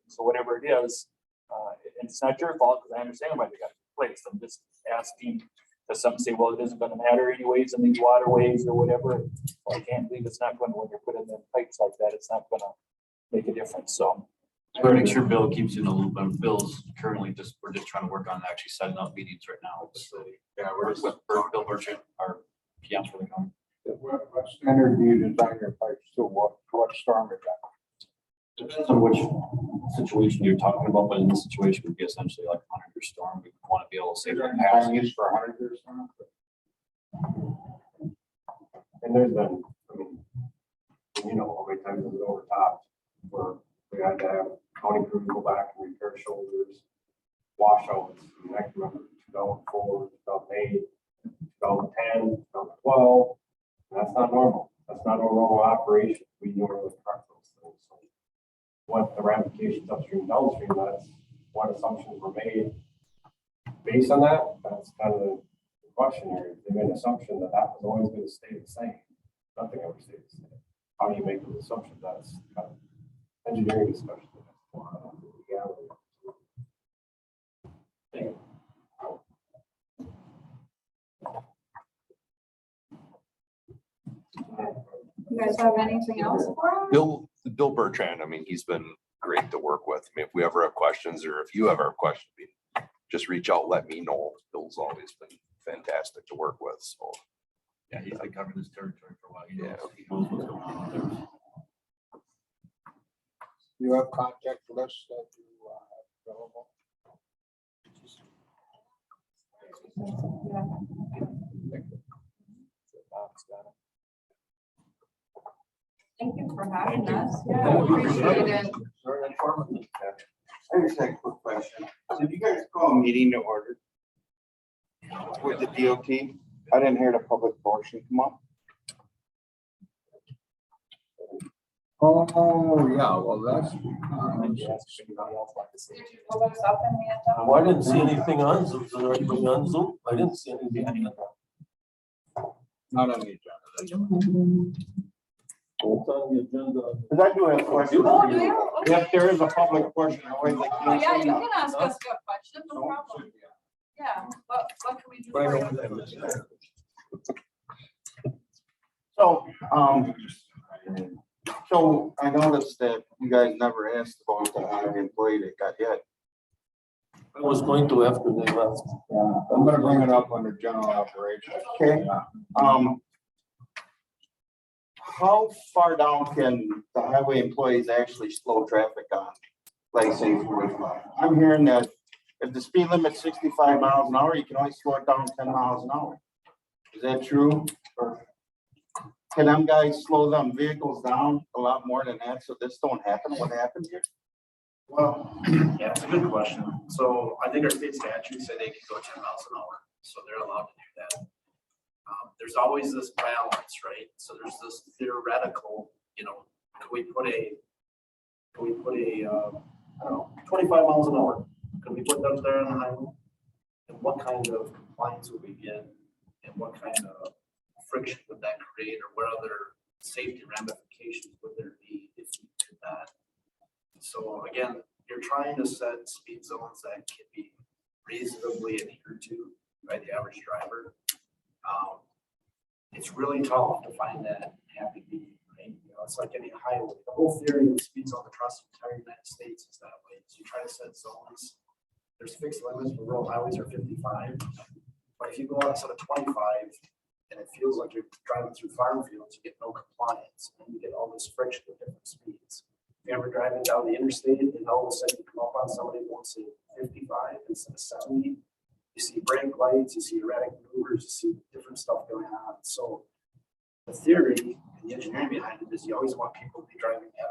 So whatever it is, and it's not your fault because I understand why they got it replaced. I'm just asking, does some say, well, it isn't going to matter anyways in these waterways or whatever. Well, I can't believe it's not going to, when you're putting in pipes like that, it's not going to make a difference. So. We're make sure Bill keeps you in the loop, but Bill's currently we're just trying to work on actually setting up meetings right now. So, Yeah, we're just. with Bill Burchett, our PM for the county. What standard do you design your pipes to? What storm is that? Depends on which situation you're talking about, but in this situation would be essentially like a 100-year storm. We want to be able to save our past. Used for 100 years storm? And there's been, I mean, you know, how many times is it overtopped where we had to have county crews go back and repair shoulders, washouts. I mean, I can remember 2004, 2008, 2010, 2012. That's not normal. That's not a normal operation. We normally correct those things. So what the ramifications upstream, downstream, that's what assumptions were made. Based on that, that's kind of the question here. They made an assumption that that was always going to stay the same. Nothing ever stayed the same. How do you make those assumptions? That's kind of engineering discussion. You guys have anything else for us? Bill Bertrand, I mean, he's been great to work with. I mean, if we ever have questions or if you ever have questions, just reach out, let me know. Bill's always been fantastic to work with, so. Yeah, he's been covering this territory for a while. He Yeah. knows what's going on there. You have contact lists that you have available? Thank you for having us. Yeah, appreciate it. Very informative. I just had a quick question. Did you guys call a meeting to order with the DOT? I didn't hear the public portion come up. Oh, yeah, well, that's. Did you pull us up in the agenda? Well, I didn't see anything on Zoom. Is there anything on Zoom? I didn't see anything. Not on the agenda. What's on the agenda? Because I do have a question. Oh, do you? Okay. If there is a public portion, I always like. Oh, yeah, you can ask us a question, no problem. Yeah, what can we do for you? So I noticed that you guys never asked about the highway employee that got hit. I was going to after they left. Yeah, I'm gonna bring it up under general operations. Okay. Yeah. How far down can the highway employees actually slow traffic on, like say 45? I'm hearing that if the speed limit's 65 miles an hour, you can only slow it down 10 miles an hour. Is that true? Or can them guys slow them vehicles down a lot more than that so this don't happen? What happened here? Well, yeah, it's a good question. So I think our state statutes say they can go 10 miles an hour, so they're allowed to do that. There's always this balance, right? So there's this theoretical, you know, could we put a I don't know, 25 miles an hour? Could we put them there on the highway? And what kind of compliance would we get? And what kind of friction would that create? Or what other safety ramifications would there be if we did that? So again, you're trying to set speed zones that can be reasonably adhered to by the average driver. It's really tough to find that happy medium, right? You know, it's like any highway. The whole theory of speed zone across the entire United States is that way. So you try to set zones. There's fixed limits for rural highways are 55. But if you go outside of 25 and it feels like you're driving through farm fields, you get no compliance and you get all this friction with different speeds. If you're ever driving down the interstate and all of a sudden you come up on somebody who wants to 55 instead of 70, you see brake lights, you see erratic maneuvers, you see different stuff going on. So the theory and the engineering behind it is you always want people to be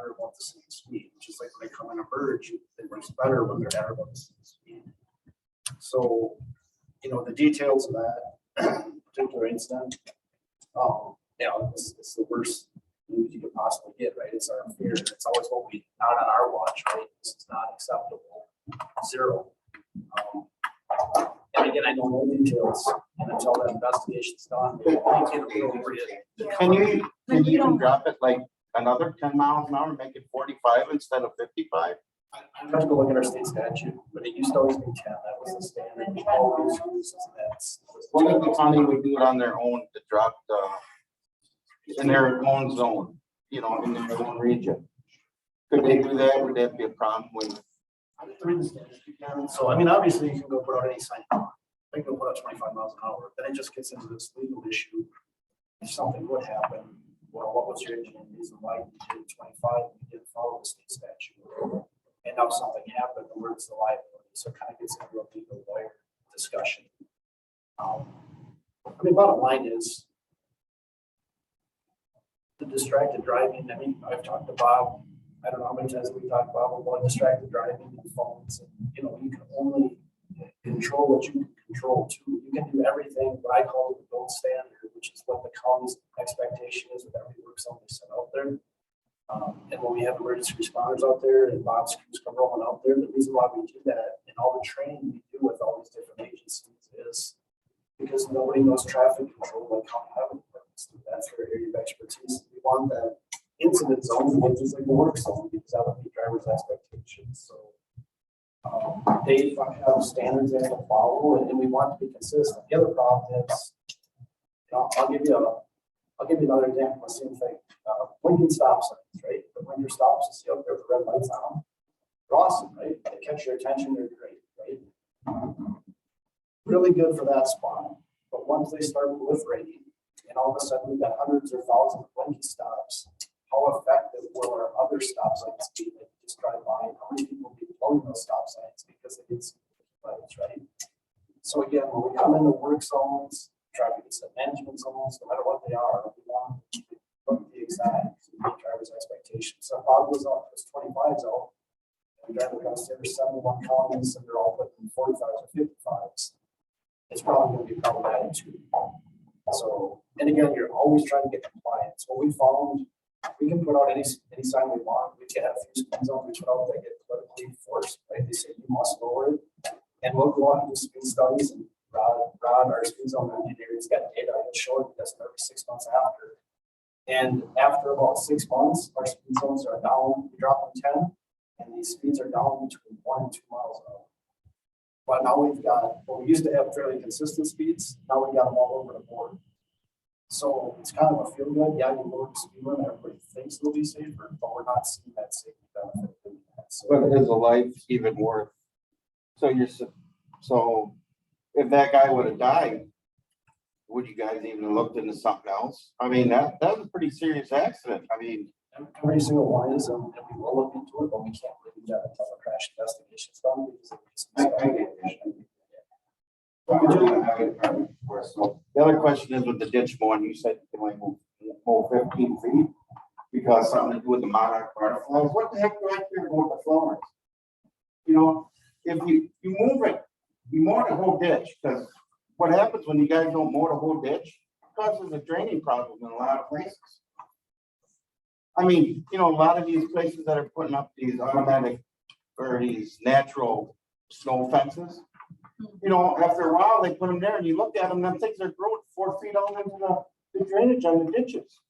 at or about the same speed, which is like when they come in a merge, they race better when they're at or about the same speed. So, you know, the details of that particular incident, you know, it's the worst news you could possibly get, right? It's our fear. It's always what we, not on our watch, right? This is not acceptable. Zero. And again, I know no details, and until that investigation's done, they can't be over it. Can you even drop it like another 10 miles an hour, and make it 45 instead of 55? I'm trying to go look at our state statute, but it used to always be 10. That was the standard. We always used that's. What if the county would do it on their own to drop in their own zone, you know, in their own region? Could they do that? Would that be a problem with? I have to read the statute again. So, I mean, obviously you can go put out any sign. They can go put out 25 miles an hour, then it just gets into this legal issue. If something would happen, well, what was your engineering reason why you did 25 and you didn't follow the state statute? And now something happened, where's the liability? So it kind of gets into a legal lawyer discussion. I mean, bottom line is the distracted driving. I mean, I've talked to Bob. I don't know how many times we talked about distracted driving and phones. And, you know, you can only control what you can control too. You can do everything, what I call the gold standard, which is what the county's expectation is with every work zone they set out there. And when we have emergency responders out there and Bob's crews come rolling out there, the reason why we do that and all the training we do with all these different agencies is because nobody knows traffic control like county highway departments do. That's their area of expertise. We want that incident zone, which is like the work zone, because that would meet drivers' expectations. So they have standards they have to follow, and we want to be consistent. The other problem is, you know, I'll give you another example. The same thing. Blinking stop signs, right? The blinker stops, you see out there with the red lights on. They're awesome, right? They catch your attention. They're great, right? Really good for that spot. But once they start proliferating, and all of a sudden we've got hundreds or thousands of blinking stops, how effective will our other stop signs be that you just drive by? And how many people will be blowing those stop signs because they get lights, right? So again, when we come into work zones, traffic management zones, no matter what they are, we want to look the exact to meet drivers' expectations. So if Bob goes out, there's 25s out, and driver across there, 71 counties, and they're all putting 45s or 55s, it's probably going to be problematic too. So, and again, you're always trying to get compliance. What we found, we can put out any sign we want. We can have a few speed zones we put out that get politically forced, right? They say you must lower it, and we'll go out and do speed studies. And Rod, our speed zone engineer, he's got data he'll show it. He does it every 6 months after. And after about 6 months, our speed zones are down. We drop them 10, and these speeds are down between 1 and 2 miles an hour. But now we've got, well, we used to have fairly consistent speeds. Now we got them all over the board. So it's kind of a feel good. Yeah, you lower the speed limit, everybody thinks it'll be safer, but we're not seeing that safety benefit. So, But is a life even worth? So if that guy would have died, would you guys even looked into something else? I mean, that was a pretty serious accident. I mean, every single one is, and we will look into it, but we can't really do that until the crash investigation's done because the other question is with the ditch mowing, you said you can only mow 15 feet because something to do with the monarch butterflies. What the heck do I care about the flowers? You know, if you move it, you mow the whole ditch, because what happens when you guys don't mow the whole ditch? It causes a draining problem in a lot of places. I mean, you know, a lot of these places that are putting up these automatic or these natural snow fences, you know, after a while they put them there and you look at them, them things are growing 4 feet out into the drainage on the ditches.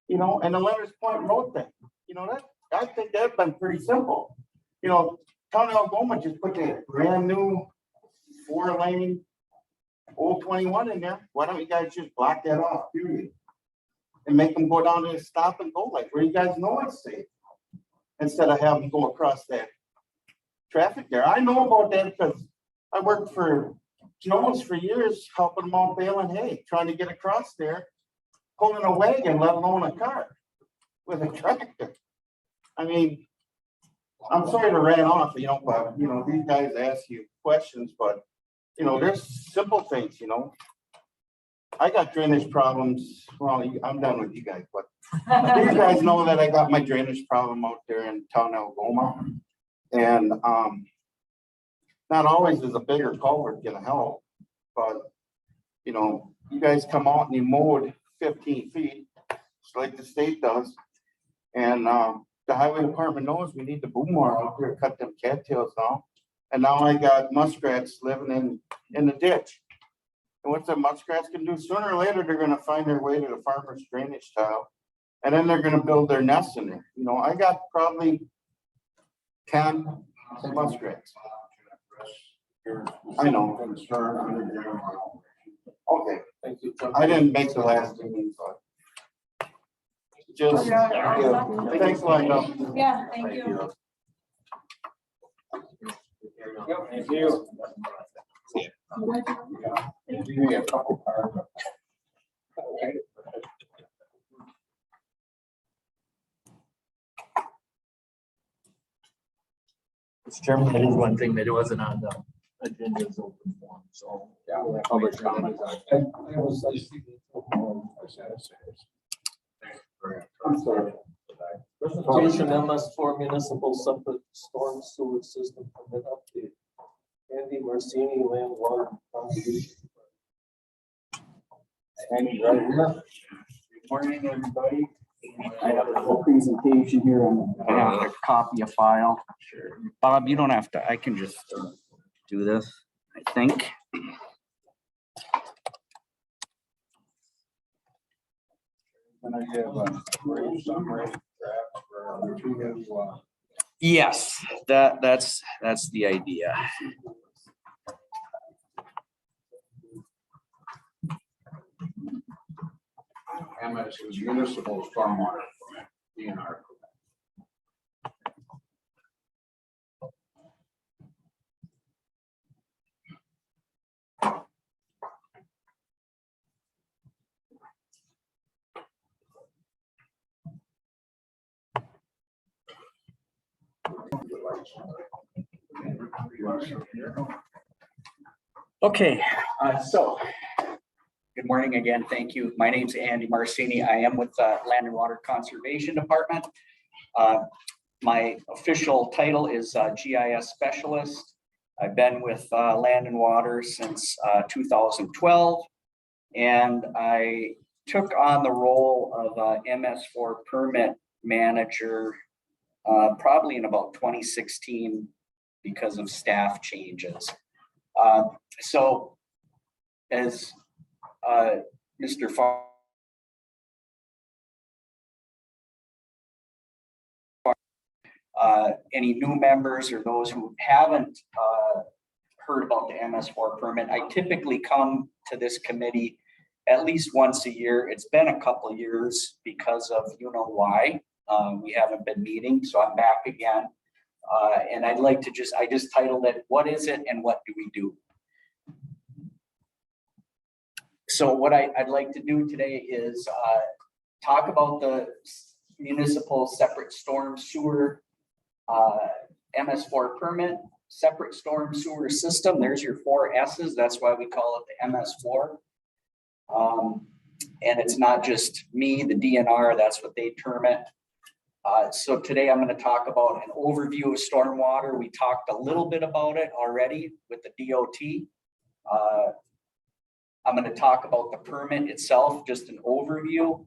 You know, and the Leonard's Point Road thing, you know, that I think that's been pretty simple. You know, County of Algoma just put a brand new 4-lane old 21 in there. Why don't you guys just block that off, period? And make them go down to the stop and go light where you guys know it's safe, instead of having them go across that traffic there. I know about that because I worked for Jones for years, helping them out baling hay, trying to get across there, pulling a wagon, let alone a car with a tractor. I mean, I'm sorry to rant off, you know, but you know, these guys ask you questions, but you know, there's simple things, you know. I got drainage problems. Well, I'm done with you guys, but You guys know that I got my drainage problem out there in town Algoma. And, not always is a bigger culvert gonna help, but, you know, you guys come out and you mowed 15 feet, just like the state does. And, the highway department knows we need the boom wire out there, cut them cattails down. And now I got muskrats living in the ditch. And what the muskrats can do, sooner or later, they're gonna find their way to the farmer's drainage tile. And then they're gonna build their nests in there. You know, I got probably 10 muskrats. I know. Okay, I didn't make the last meeting, but. Just, thanks, Linda. Yeah, thank you. Thank you. Give me a couple cards. Mr. Chairman, that is one thing that wasn't on the agenda is open forum, so. Yeah, we'll have to public make sure that comment. is on. I'm sorry. Presentation MS4 municipal separate storm sewer system permit update. Andy Marcini, land water conservation. Andy, right here. Good morning, everybody. I have a whole presentation here. I have to copy a file. Bob, you don't have to, I can just do this, I think. And I have a brief summary draft for the two new, Yes, that's the idea. MS municipal stormwater permit, DNR. Okay, so, good morning again, thank you. My name's Andy Marcini. I am with the Land and Water Conservation Department. My official title is GIS Specialist. I've been with Land and Water since 2012, and I took on the role of MS4 permit manager probably in about 2016 because of staff changes. So as Mr. Farr any new members or those who haven't heard about the MS4 permit, I typically come to this committee at least once a year. It's been a couple of years because of you know why. We haven't been meeting, so I'm back again. And I'd like to I just titled it, what is it and what do we do? So what I'd like to do today is talk about the municipal separate storm sewer MS4 permit, separate storm sewer system. There's your 4 S's. That's why we call it the MS4. And it's not just me, the DNR, that's what they term it. So today I'm going to talk about an overview of stormwater. We talked a little bit about it already with the DOT. I'm going to talk about the permit itself, just an overview,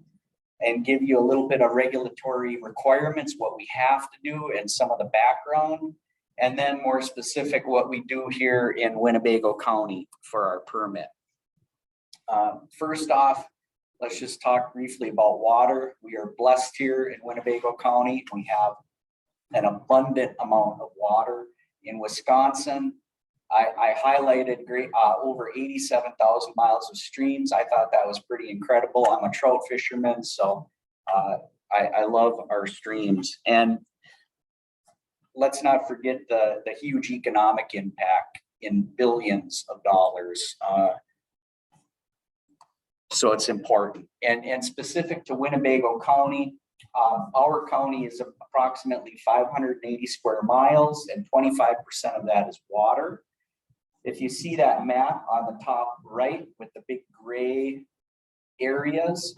and give you a little bit of regulatory requirements, what we have to do and some of the background, and then more specific what we do here in Winnebago County for our permit. First off, let's just talk briefly about water. We are blessed here in Winnebago County. We have an abundant amount of water. In Wisconsin, I highlighted over 87,000 miles of streams. I thought that was pretty incredible. I'm a trout fisherman, so I love our streams. And let's not forget the huge economic impact in billions of dollars. So it's important. And specific to Winnebago County, our county is approximately 580 square miles, and 25% of that is water. If you see that map on the top right with the big gray areas,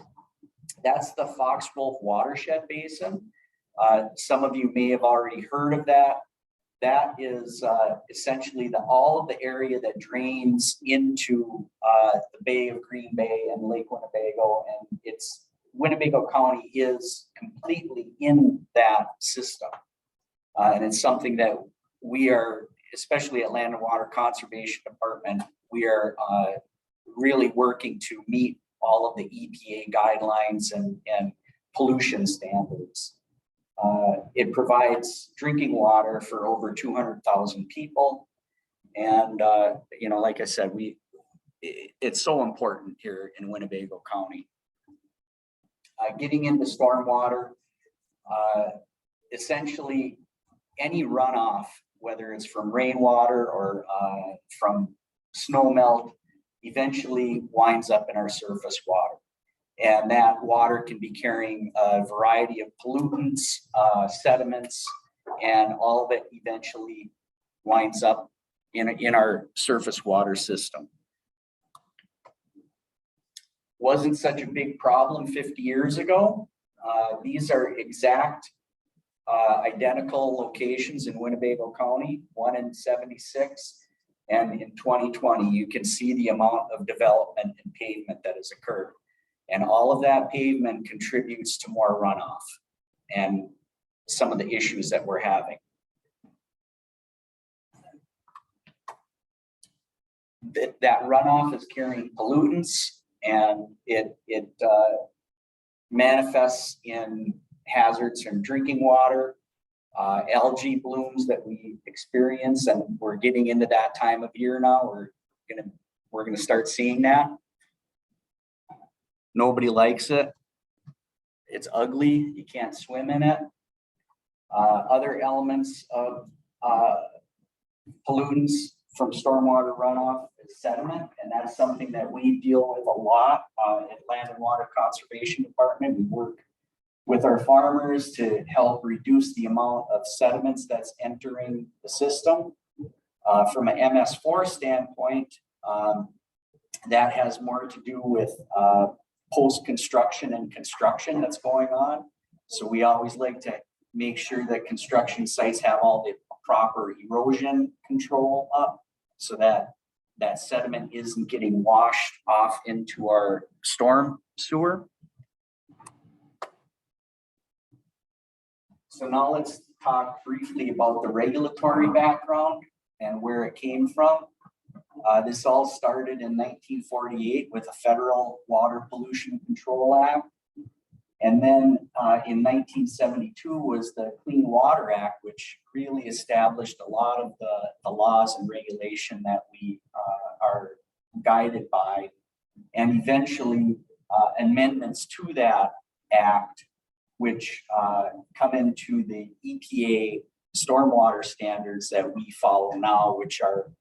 That's the Fox Wolf Watershed Basin. Some of you may have already heard of that. That is essentially all of the area that drains into the Bay of Green Bay and Lake Winnebago, and Winnebago County is completely in that system. And it's something that we are, especially at Land and Water Conservation Department, we are really working to meet all of the EPA guidelines and pollution standards. It provides drinking water for over 200,000 people. And, like I said, it's so important here in Winnebago County. Getting into stormwater, essentially any runoff, whether it's from rainwater or from snow melt, eventually winds up in our surface water. And that water can be carrying a variety of pollutants, sediments, and all of it eventually winds up in our surface water system. Wasn't such a big problem 50 years ago. These are exact identical locations in Winnebago County, one in 76 and in 2020. You can see the amount of development and pavement that has occurred. And all of that pavement contributes to more runoff and some of the issues that we're having. That runoff is carrying pollutants, and it manifests in hazards from drinking water, algae blooms that we experience, and we're getting into that time of year now. We're gonna start seeing that. Nobody likes it. It's ugly. You can't swim in it. Other elements of pollutants from stormwater runoff is sediment, and that's something that we deal with a lot at Land and Water Conservation Department. We work with our farmers to help reduce the amount of sediments that's entering the system. From an MS4 standpoint, that has more to do with post-construction and construction that's going on. So we always like to make sure that construction sites have all the proper erosion control up so that that sediment isn't getting washed off into our storm sewer. So now let's talk briefly about the regulatory background and where it came from. This all started in 1948 with a Federal Water Pollution Control Act. And then in 1972 was the Clean Water Act, which really established a lot of the laws and regulation that we are guided by. And eventually amendments to that act, which come into the EPA stormwater standards that we follow now, which are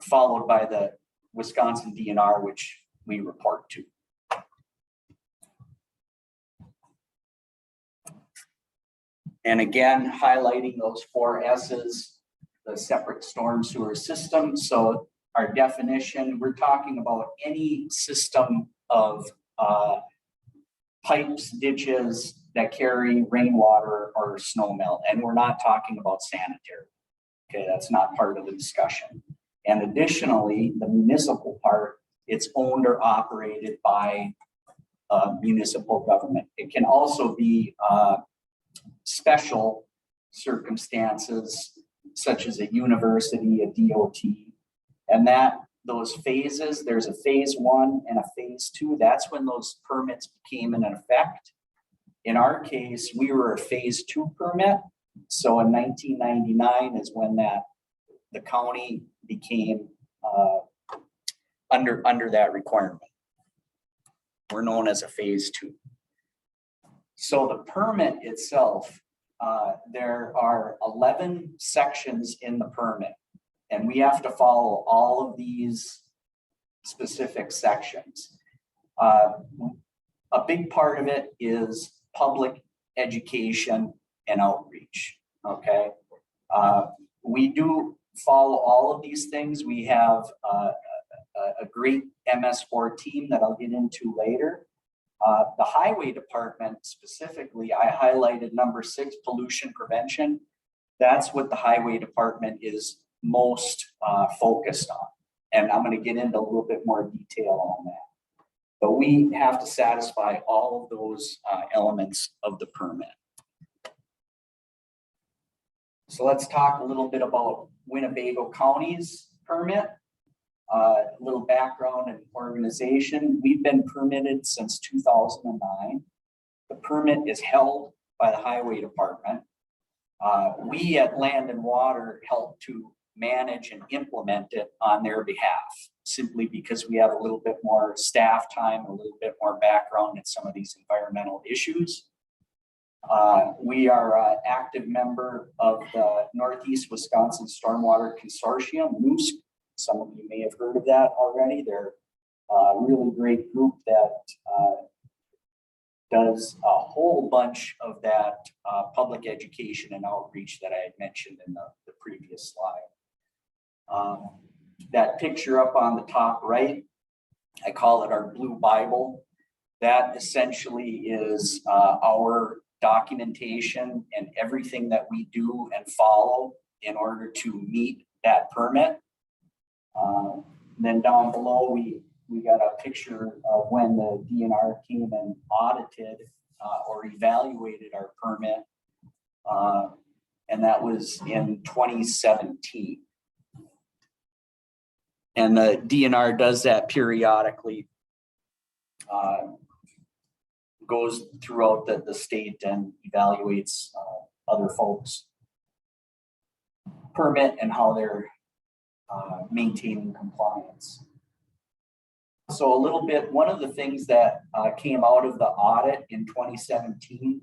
followed by the Wisconsin DNR, which we report to. And again, highlighting those 4 S's, the separate storm sewer system. So our definition, we're talking about any system of pipes, ditches that carry rainwater or snow melt. And we're not talking about sanitary. Okay, that's not part of the discussion. And additionally, the municipal part, it's owned or operated by municipal government. It can also be special circumstances, such as a university, a DOT, and those phases, there's a phase 1 and a phase 2. That's when those permits came in effect. In our case, we were a phase 2 permit. So in 1999 is when the county became under that requirement. We're known as a phase 2. So the permit itself, there are 11 sections in the permit, and we have to follow all of these specific sections. A big part of it is public education and outreach, okay? We do follow all of these things. We have a great MS4 team that I'll get into later. The highway department specifically, I highlighted number 6, pollution prevention. That's what the highway department is most focused on. And I'm going to get into a little bit more detail on that. But we have to satisfy all of those elements of the permit. So let's talk a little bit about Winnebago County's permit. A little background and organization. We've been permitted since 2009. The permit is held by the highway department. We at Land and Water help to manage and implement it on their behalf, simply because we have a little bit more staff time, a little bit more background in some of these environmental issues. We are an active member of the Northeast Wisconsin Stormwater Consortium, NUSC. Some of you may have heard of that already. They're a really great group that does a whole bunch of that public education and outreach that I had mentioned in the previous slide. That picture up on the top right, I call it our blue Bible. That essentially is our documentation and everything that we do and follow in order to meet that permit. Then down below, we got a picture of when the DNR came and audited or evaluated our permit. And that was in 2017. And the DNR does that periodically, goes throughout the state and evaluates other folks' permit and how they're maintaining compliance. So a little bit, one of the things that came out of the audit in 2017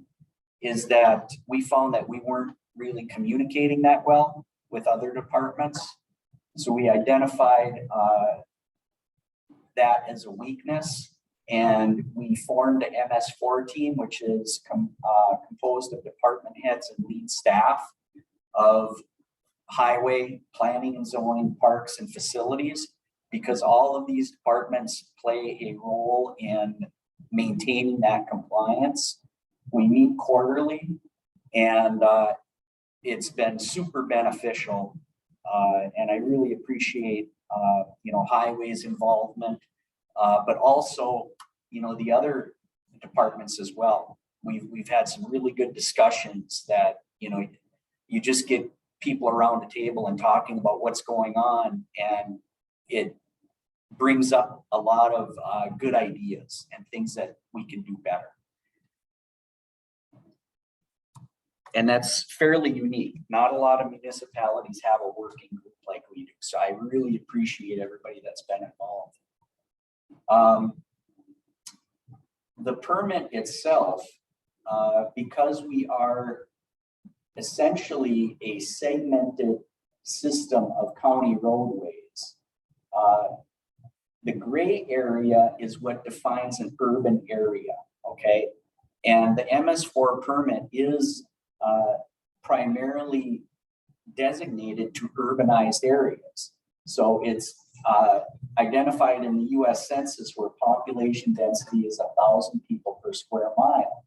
is that we found that we weren't really communicating that well with other departments. So we identified that as a weakness, and we formed an MS4 team, which is composed of department heads and lead staff of highway, planning and zoning, parks and facilities, because all of these departments play a role in maintaining that compliance. We meet quarterly, and it's been super beneficial. And I really appreciate, highways involvement, but also, the other departments as well. We've had some really good discussions that, you just get people around the table and talking about what's going on, and it brings up a lot of good ideas and things that we can do better. And that's fairly unique. Not a lot of municipalities have a working group like we do. So I really appreciate everybody that's been involved. The permit itself, because we are essentially a segmented system of county roadways, the gray area is what defines an urban area, okay? And the MS4 permit is primarily designated to urbanized areas. So it's identified in the US Census where population density is 1,000 people per square mile.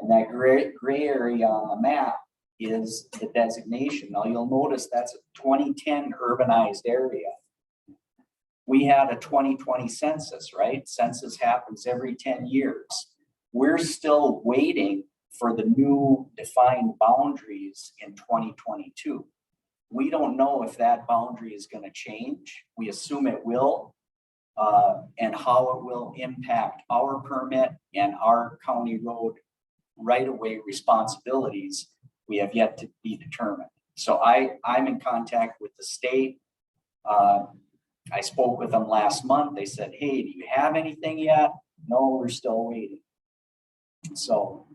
And that gray area on the map is the designation. Now you'll notice that's a 2010 urbanized area. We had a 2020 census, right? Census happens every 10 years. We're still waiting for the new defined boundaries in 2022. We don't know if that boundary is going to change. We assume it will, and how it will impact our permit and our county road right-of-way responsibilities, we have yet to be determined. So I'm in contact with the state. I spoke with them last month. They said, hey, do you have anything yet? No, we're still waiting. So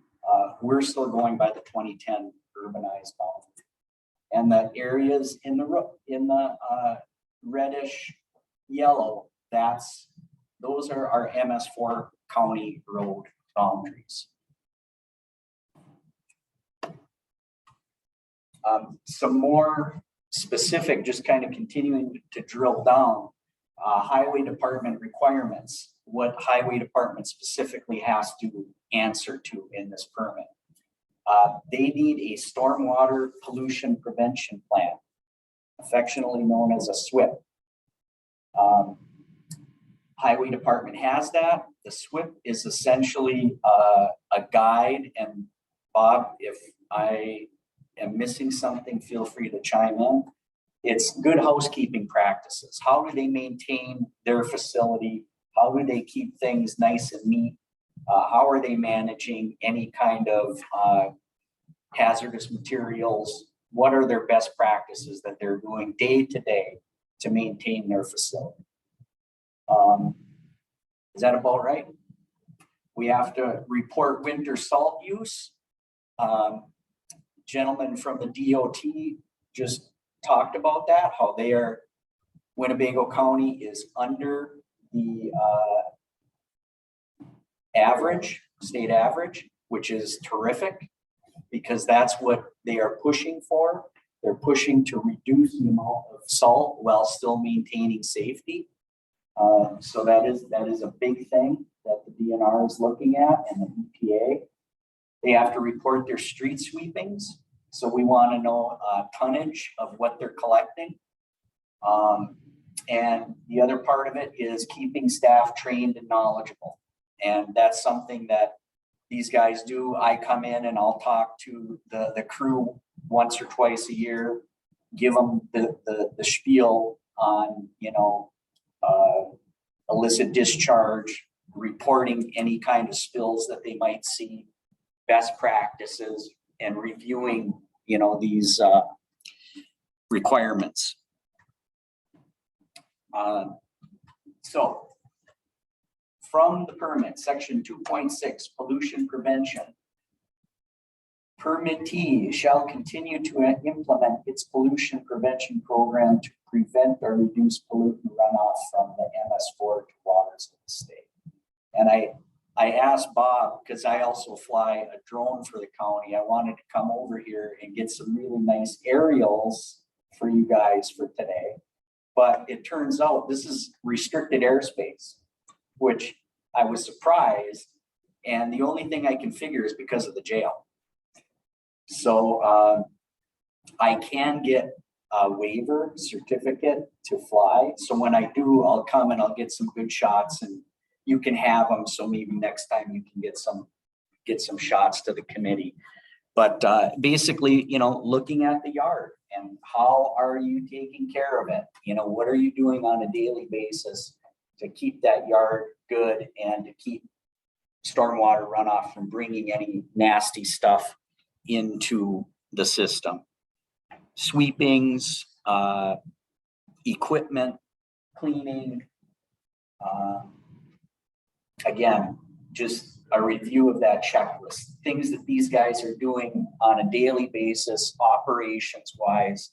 we're still going by the 2010 urbanized boundary. And the areas in the reddish yellow, those are our MS4 county road boundaries. Some more specific, just kind of continuing to drill down, highway department requirements. what highway department specifically has to answer to in this permit. They need a stormwater pollution prevention plan, affectionately known as a SWIP. Highway department has that. The SWIP is essentially a guide, and Bob, if I am missing something, feel free to chime in. It's good housekeeping practices. How do they maintain their facility? How do they keep things nice and neat? How are they managing any kind of hazardous materials? What are their best practices that they're doing day to day to maintain their facility? Is that about right? We have to report winter salt use. Gentlemen from the DOT just talked about that, how they are, Winnebago County is under the average, state average, which is terrific because that's what they are pushing for. They're pushing to reduce the amount of salt while still maintaining safety. So that is a big thing that the DNR is looking at, and the EPA. They have to report their street sweepings. So we want to know tonnage of what they're collecting. And the other part of it is keeping staff trained and knowledgeable. And that's something that these guys do. I come in and I'll talk to the crew once or twice a year, give them the spiel on, illicit discharge, reporting any kind of spills that they might see, best practices, and reviewing, these requirements. So from the permit, section 2.6, pollution prevention, permittee shall continue to implement its pollution prevention program to prevent or reduce pollutant runoff from the MS4 to waters of the state. And I asked Bob, because I also fly a drone for the county, I wanted to come over here and get some really nice aerials for you guys for today. But it turns out this is restricted airspace, which I was surprised. And the only thing I can figure is because of the jail. So I can get a waiver certificate to fly. So when I do, I'll come and I'll get some good shots, and you can have them. So maybe next time you can get some shots to the committee. But basically, looking at the yard and how are you taking care of it? What are you doing on a daily basis to keep that yard good and to keep stormwater runoff from bringing any nasty stuff into the system? Sweepings, equipment, cleaning. Again, just a review of that checklist, things that these guys are doing on a daily basis, operations wise,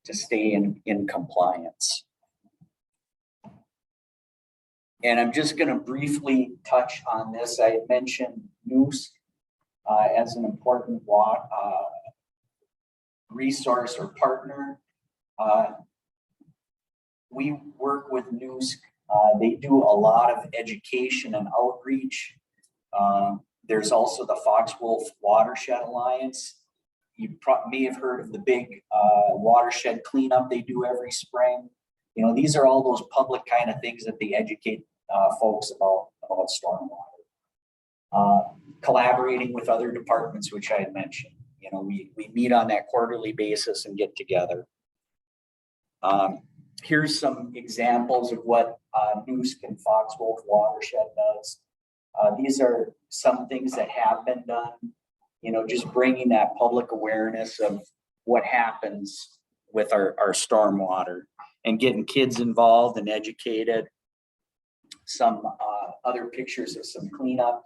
to stay in compliance. And I'm just going to briefly touch on this. I had mentioned NUSC as an important resource or partner. We work with NUSC. They do a lot of education and outreach. There's also the Fox-Wolf Watershed Alliance. You may have heard of the big watershed cleanup they do every spring. These are all those public kind of things that they educate folks about stormwater. Collaborating with other departments, which I had mentioned. We meet on that quarterly basis and get together. Here's some examples of what NUSC and Fox-Wolf Watershed does. These are some things that have been done, just bringing that public awareness of what happens with our stormwater and getting kids involved and educated. Some other pictures of some cleanup.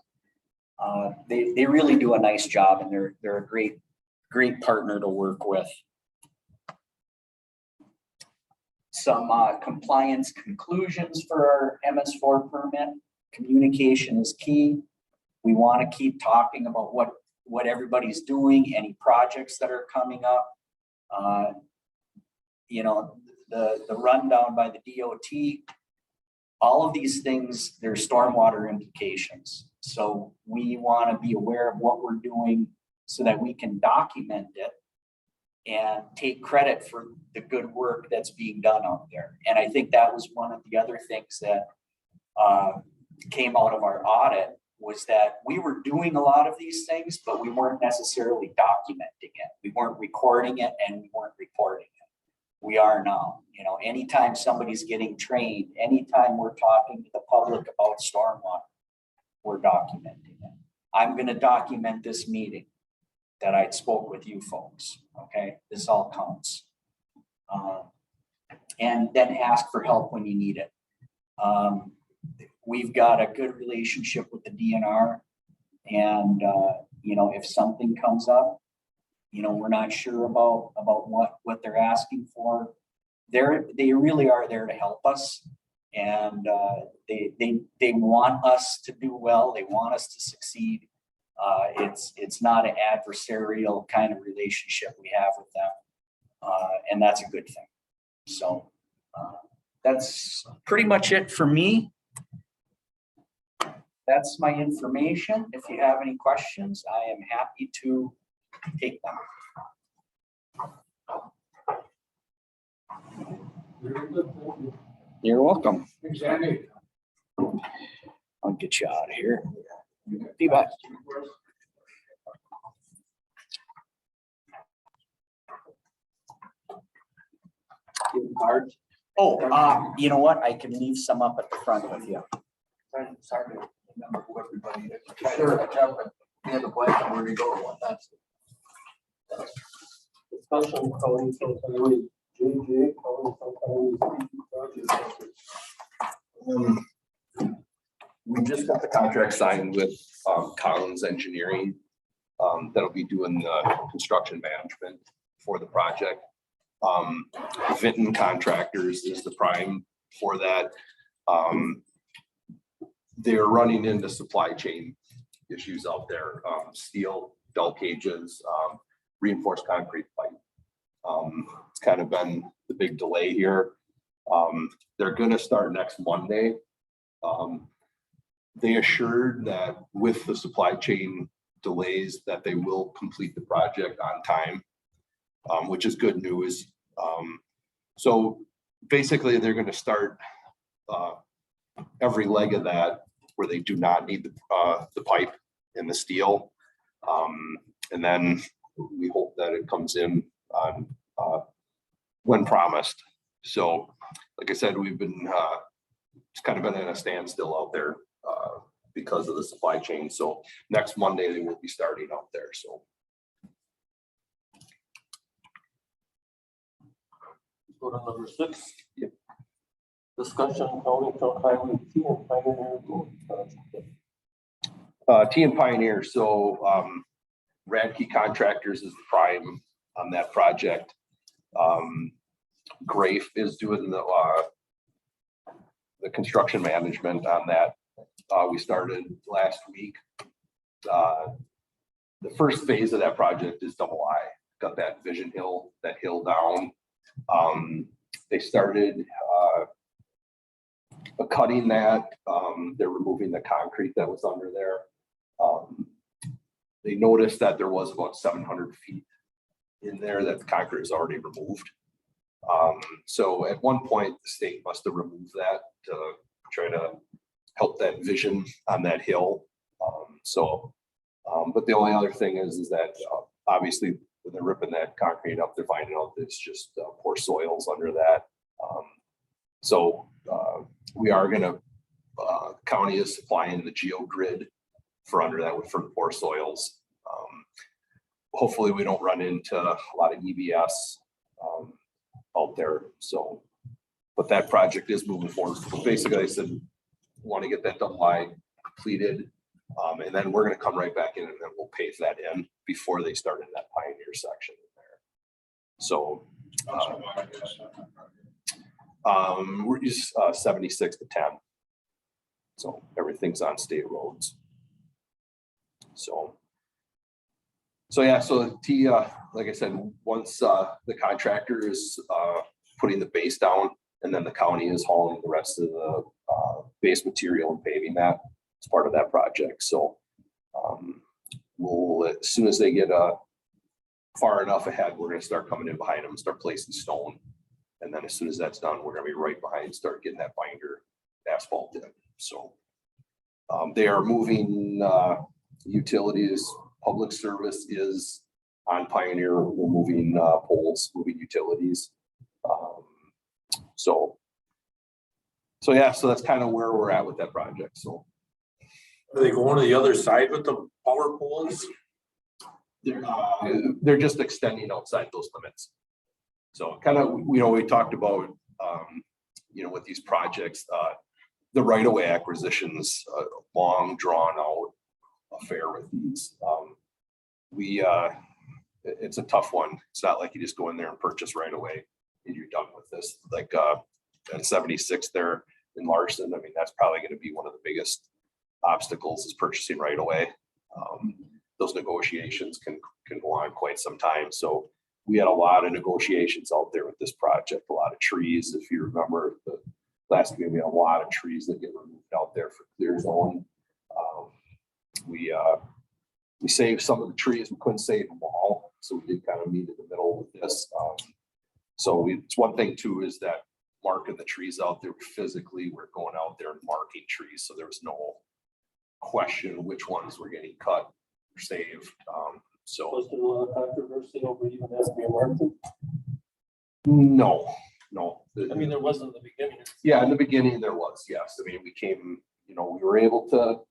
They really do a nice job, and they're a great partner to work with. Some compliance conclusions for our MS4 permit. Communication is key. We want to keep talking about what everybody's doing, any projects that are coming up. The rundown by the DOT all of these things, there's stormwater implications. So we want to be aware of what we're doing so that we can document it and take credit for the good work that's being done out there. And I think that was one of the other things that came out of our audit, was that we were doing a lot of these things, but we weren't necessarily documenting it. We weren't recording it and we weren't reporting it. We are now. You know, anytime somebody's getting trained, anytime we're talking to the public about stormwater, we're documenting it. I'm going to document this meeting that I spoke with you folks. Okay, this all counts. And then ask for help when you need it. We've got a good relationship with the DNR, and you know, if something comes up, you know, we're not sure about what they're asking for, they really are there to help us, and they want us to do well. They want us to succeed. It's not an adversarial kind of relationship we have with them, and that's a good thing. So that's pretty much it for me. That's my information. If you have any questions, I am happy to take them. You're welcome. I'll get you out of here. Be back. Cards. Oh, you know what? I can leave some up at the front with you. Sorry to remember who everybody is. Sure, I have a question where to go or what that's. Discussion calling for highway JJ, calling for highway. We just got the contract signed with Collins Engineering. That'll be doing the construction management for the project. Vinton Contractors is the prime for that. They're running into supply chain issues out there. Steel, dull cages, reinforced concrete pipe. It's kind of been the big delay here. They're gonna start next Monday. They assured that with the supply chain delays that they will complete the project on time, which is good news. So basically they're gonna start every leg of that where they do not need the pipe and the steel. And then we hope that it comes in on when promised. So like I said, we've been it's kind of been in a standstill out there because of the supply chain. So next Monday they will be starting out there. So Go to number 6. Yep. Discussion calling for highway T and Pioneer Road project. T and Pioneer. So Radke Contractors is the prime on that project. Grafe is doing the construction management on that. We started last week. The first phase of that project is double I. Got that vision hill, that hill down. They started cutting that. They're removing the concrete that was under there. They noticed that there was about 700 feet in there that the concrete is already removed. So at one point, the state must have removed that to try to help that vision on that hill. But the only other thing is that obviously when they're ripping that concrete up, they're finding out that it's just poor soils under that. We are gonna, county is supplying the geogrid for under that for the poor soils. Hopefully we don't run into a lot of EBS out there. So, but that project is moving forward. So basically I said, want to get that double I completed. And then we're going to come right back in and then we'll pave that in before they start in that Pioneer section in there. So we're just 76 to 10. So everything's on state roads. So yeah, so T, like I said, once the contractor is putting the base down, and then the county is hauling the rest of the base material and paving that as part of that project. So we'll, as soon as they get far enough ahead, we're gonna start coming in behind them and start placing stone. And then as soon as that's done, we're gonna be right behind, start getting that binder asphalt in. So they are moving utilities. Public service is on Pioneer. We're moving poles, moving utilities. So yeah, so that's kind of where we're at with that project. So Are they going to the other side with the power poles? they're just extending outside those limits. So kind of, you know, we talked about, you know, with these projects, the right of way acquisitions, long drawn out affair with these. It's a tough one. It's not like you just go in there and purchase right away and you're done with this. Like at 76 there in Larson, I mean, that's probably going to be one of the biggest obstacles is purchasing right away. Those negotiations can go on quite some time. So we had a lot of negotiations out there with this project, a lot of trees. If you remember the last year, we had a lot of trees that get removed out there for clear zone. We saved some of the trees. We couldn't save them all. So we did kind of meet in the middle with this. It's one thing too, is that marking the trees out there physically, we're going out there and marking trees. So there was no question which ones were getting cut or saved. Was there a lot of controversy over even SB Martin? No. I mean, there wasn't in the beginning. Yeah, in the beginning there was, yes. I mean, we came, you know, we were able to,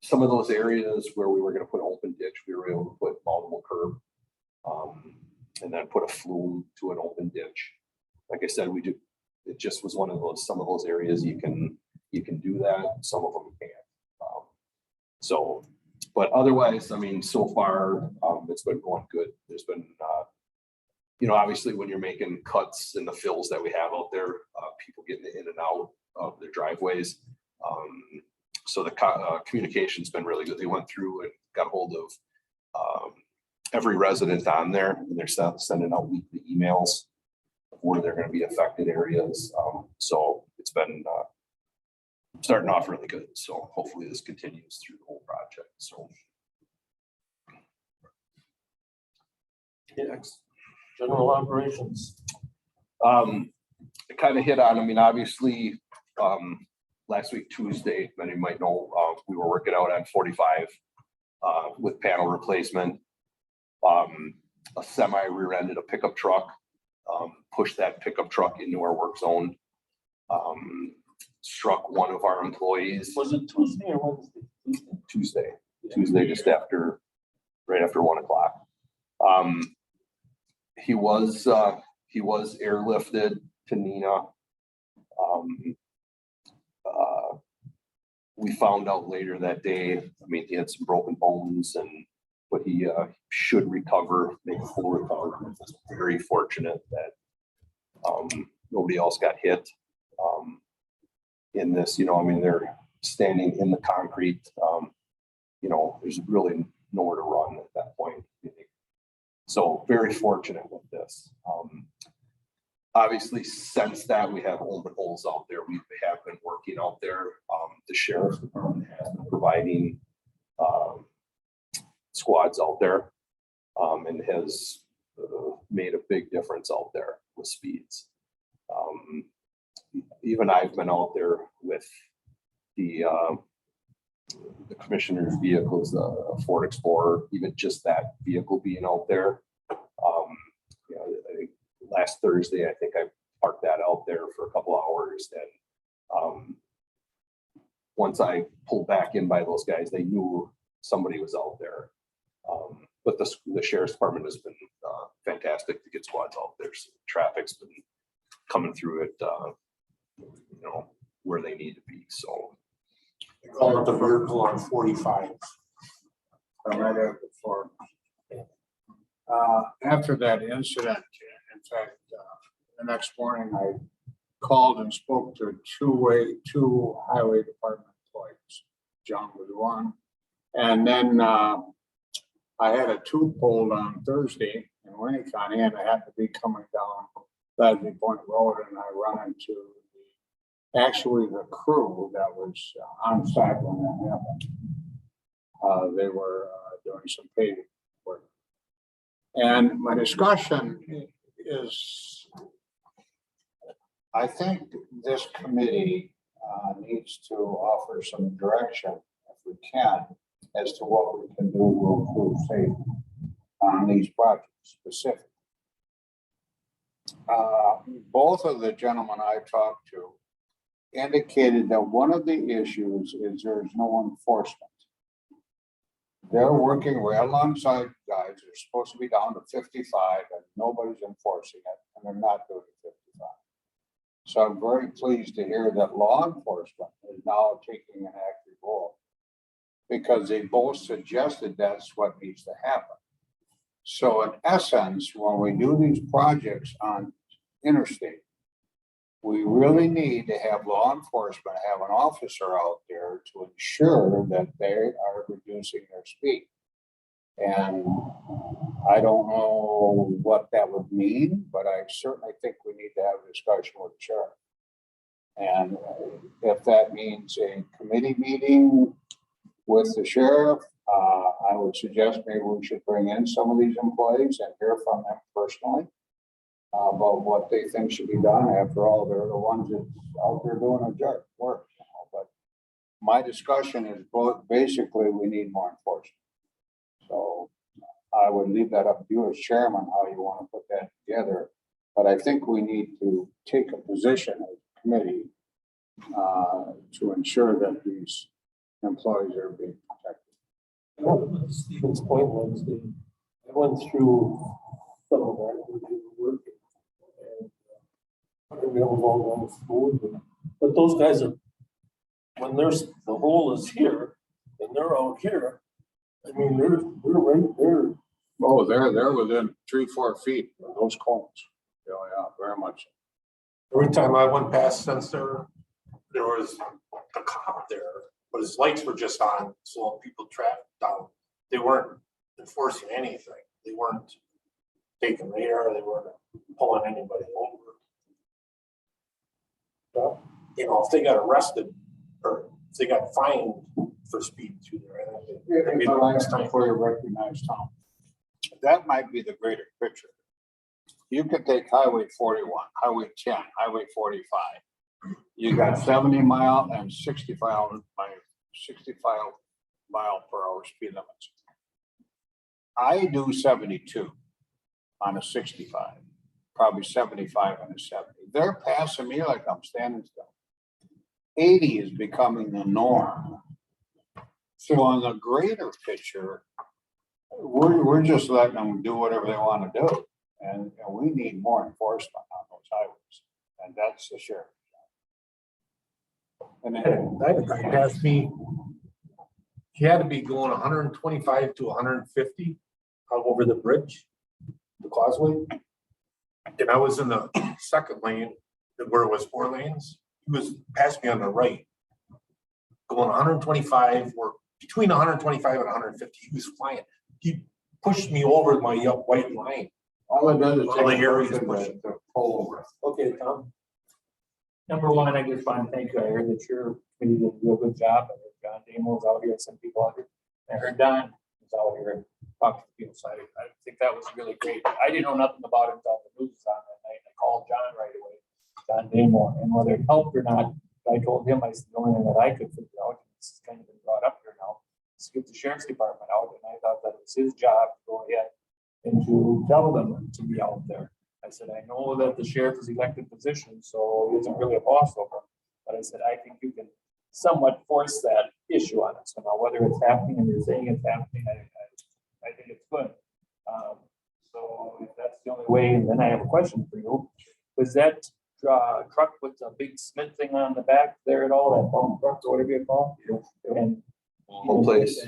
some of those areas where we were going to put an open ditch, we were able to put multiple curb, and then put a flume to an open ditch. Like I said, it just was one of those, some of those areas you can do that, some of them you can't. But otherwise, I mean, so far, it's been going good. There's been, you know, obviously when you're making cuts in the fills that we have out there, people getting in and out of their driveways. So the communication's been really good. They went through and got a hold of every resident on there, and they're sending out weekly emails of where they're going to be affected areas. So it's been starting off really good. So hopefully this continues through the whole project. So Next, general operations. It kind of hit on, I mean, obviously, last week, Tuesday, many might know, we were working out on 45 with panel replacement. A semi rear-ended a pickup truck, pushed that pickup truck into our work zone. Struck one of our employees. Was it Tuesday or Wednesday? Tuesday, just after, right after 1 o'clock. He was airlifted to Neenah. We found out later that day, I mean, he had some broken bones but he should recover, make a full recovery. Very fortunate that nobody else got hit in this, you know, I mean, they're standing in the concrete, you know, there's really nowhere to run at that point. So very fortunate with this. Obviously, since that, we have open holes out there. We have been working out there. The sheriff's department has been providing squads out there and has made a big difference out there with speeds. Even I've been out there with the commissioner's vehicles, the Ford Explorer, even just that vehicle being out there. You know, I think last Thursday, I think I parked that out there for a couple hours. And once I pulled back in by those guys, they knew somebody was out there. But the sheriff's department has been fantastic to get squads out there. So traffic's been coming through it, you know, where they need to be. So Call it the vehicle on 45. I'm right there before. After that incident, in fact, the next morning I called and spoke to two highway department employees. John was one. And then I had a tube pulled on Thursday in Winnebago, and I happened to be coming down Ladley Point Road, and I run into actually the crew that was on site when that happened. They were doing some paving work. And my discussion is, I think this committee needs to offer some direction, if we can, as to what we can do to improve safety on these projects specifically. Both of the gentlemen I talked to indicated that one of the issues is there's no enforcement. They're working right alongside guys that are supposed to be down to 55 and nobody's enforcing it, and they're not doing 55. So I'm very pleased to hear that law enforcement is now taking an active role, because they both suggested that's what needs to happen. So in essence, when we do these projects on interstate, we really need to have law enforcement, have an officer out there to ensure that they are reducing their speed. And I don't know what that would mean, but I certainly think we need to have a discussion with the sheriff. And if that means a committee meeting with the sheriff, I would suggest maybe we should bring in some of these employees and hear from them personally about what they think should be done. After all, they're the ones that's out there doing a job work. But my discussion is both, basically we need more enforcement. So I would leave that up to you as chairman, how you want to put that together. But I think we need to take a position as a committee to ensure that these employees are being protected. Stephen's point was that I went through some of that when we were working. And we don't all going smoothly. But those guys are, when there's, the hole is here and they're out here, I mean, they're right there. Oh, they're within 3-4 feet of those cones. Yeah, very much. Every time I went past since there was a cop there, but his lights were just on, so people trapped down. They weren't enforcing anything. They weren't taking radar. They weren't pulling anybody over. But, you know, if they got arrested or if they got fined for speed through there, I think it'd be the last time. Before you recognize Tom, that might be the greater picture. You could take Highway 41, Highway 10, Highway 45. You got 70 mile and 65 mile per hour speed limits. I do 72 on a 65, probably 75 on a 70. They're passing me like I'm standing still. 80 is becoming the norm. So on the greater picture, we're just letting them do whatever they want to do. And we need more enforcement on those highways. And that's the sheriff. And then That guy passed me. He had to be going 125 to 150 over the bridge, the causeway. And I was in the second lane where it was 4 lanes. He was passing me on the right, going 125 or between 125 and 150. He was flying. He pushed me over my white line. all it does is All the take a areas person pushing. to pull over. Okay, Tom. Number one, I just want to thank you. I heard that your committee did a real good job. I heard John Damo was out here, some people out here. I heard Don was out here and talking to people. So I think that was really great. I didn't know nothing about it until the news was on that night. I called John right away, John Damo, and whether it helped or not, I told him, I said, the only thing that I could figure out, and this has kind of been brought up here now, is to get the sheriff's department out. And I thought that it was his job to go ahead and to tell them to be out there. I said, I know that the sheriff is elected position, so he isn't really a boss over. But I said, I think you can somewhat force that issue on us. So now whether it's happening and you're saying it's happening, I think it's good. So if that's the only way, and then I have a question for you. Was that truck with a big Smith thing on the back there at all, that bump truck or whatever you call it? And Home place.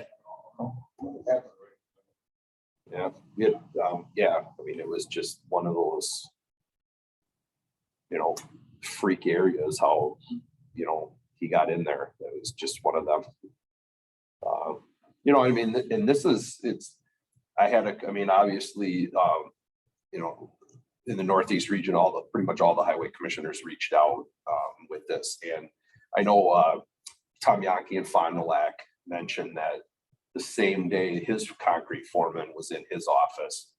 Yeah, I mean, it was just one of those, freak areas, how, he got in there. It was just one of them. I mean, and this is, obviously, in the Northeast region, pretty much all the highway commissioners reached out with this. And I know Tom Yankee and Fond du Lac mentioned that the same day his concrete foreman was in his office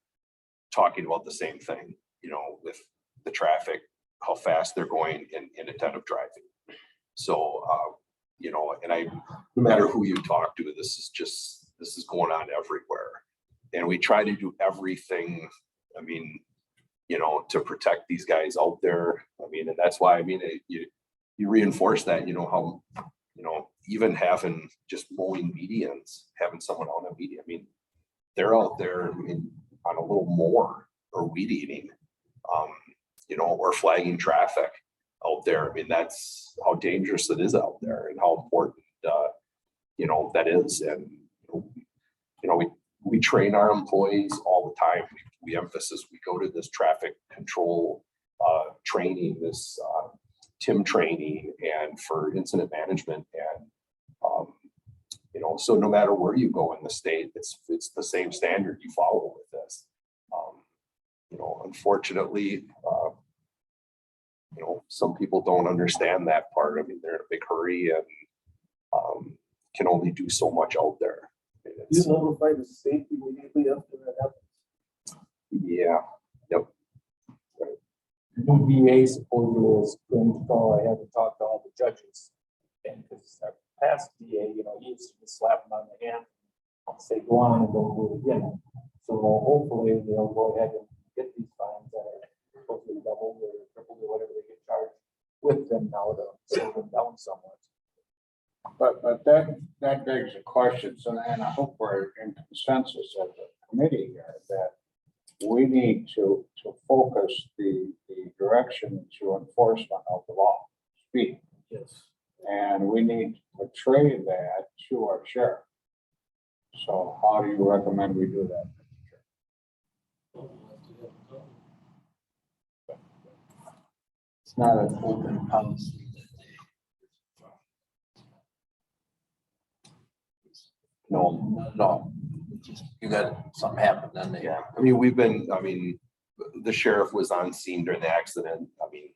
talking about the same thing, you know, with the traffic, how fast they're going in inattentive driving. So, you know, and no matter who you talk to, this is going on everywhere. And we try to do everything, I mean, you know, to protect these guys out there. I mean, and that's why, I mean, you reinforce that, you know, how, you know, even having just mowing medians, having someone on a median, I mean, they're out there, I mean, on a little mower or weed eating, you know, or flagging traffic out there. I mean, that's how dangerous it is out there and how important, you know, that is. And, you know, we train our employees all the time. We emphasize, we go to this traffic control training, this TIM training, and for incident management. And, you know, so no matter where you go in the state, it's the same standard you follow with this. You know, unfortunately, you know, some people don't understand that part. I mean, they're in a big hurry and can only do so much out there. You notify the state immediately after that happens? Yeah, yep. The new DA supposedly was going to call, I haven't talked to all the judges. And because our past DA, you know, he used to just slap them on the hand and say, go on and don't do it again. So hopefully they'll go ahead and get these fines that are supposedly double or triple or whatever they get charged with them now to slow them down somewhat. But that begs the questions, and I hope we're in consensus of the committee here, that we need to focus the direction to enforcement of the law, speed. Yes. And we need to portray that to our sheriff. So how do you recommend we do that? It's not an open policy. No. You got something happen, then they. Yeah, I mean, the sheriff was on scene during the accident. I mean,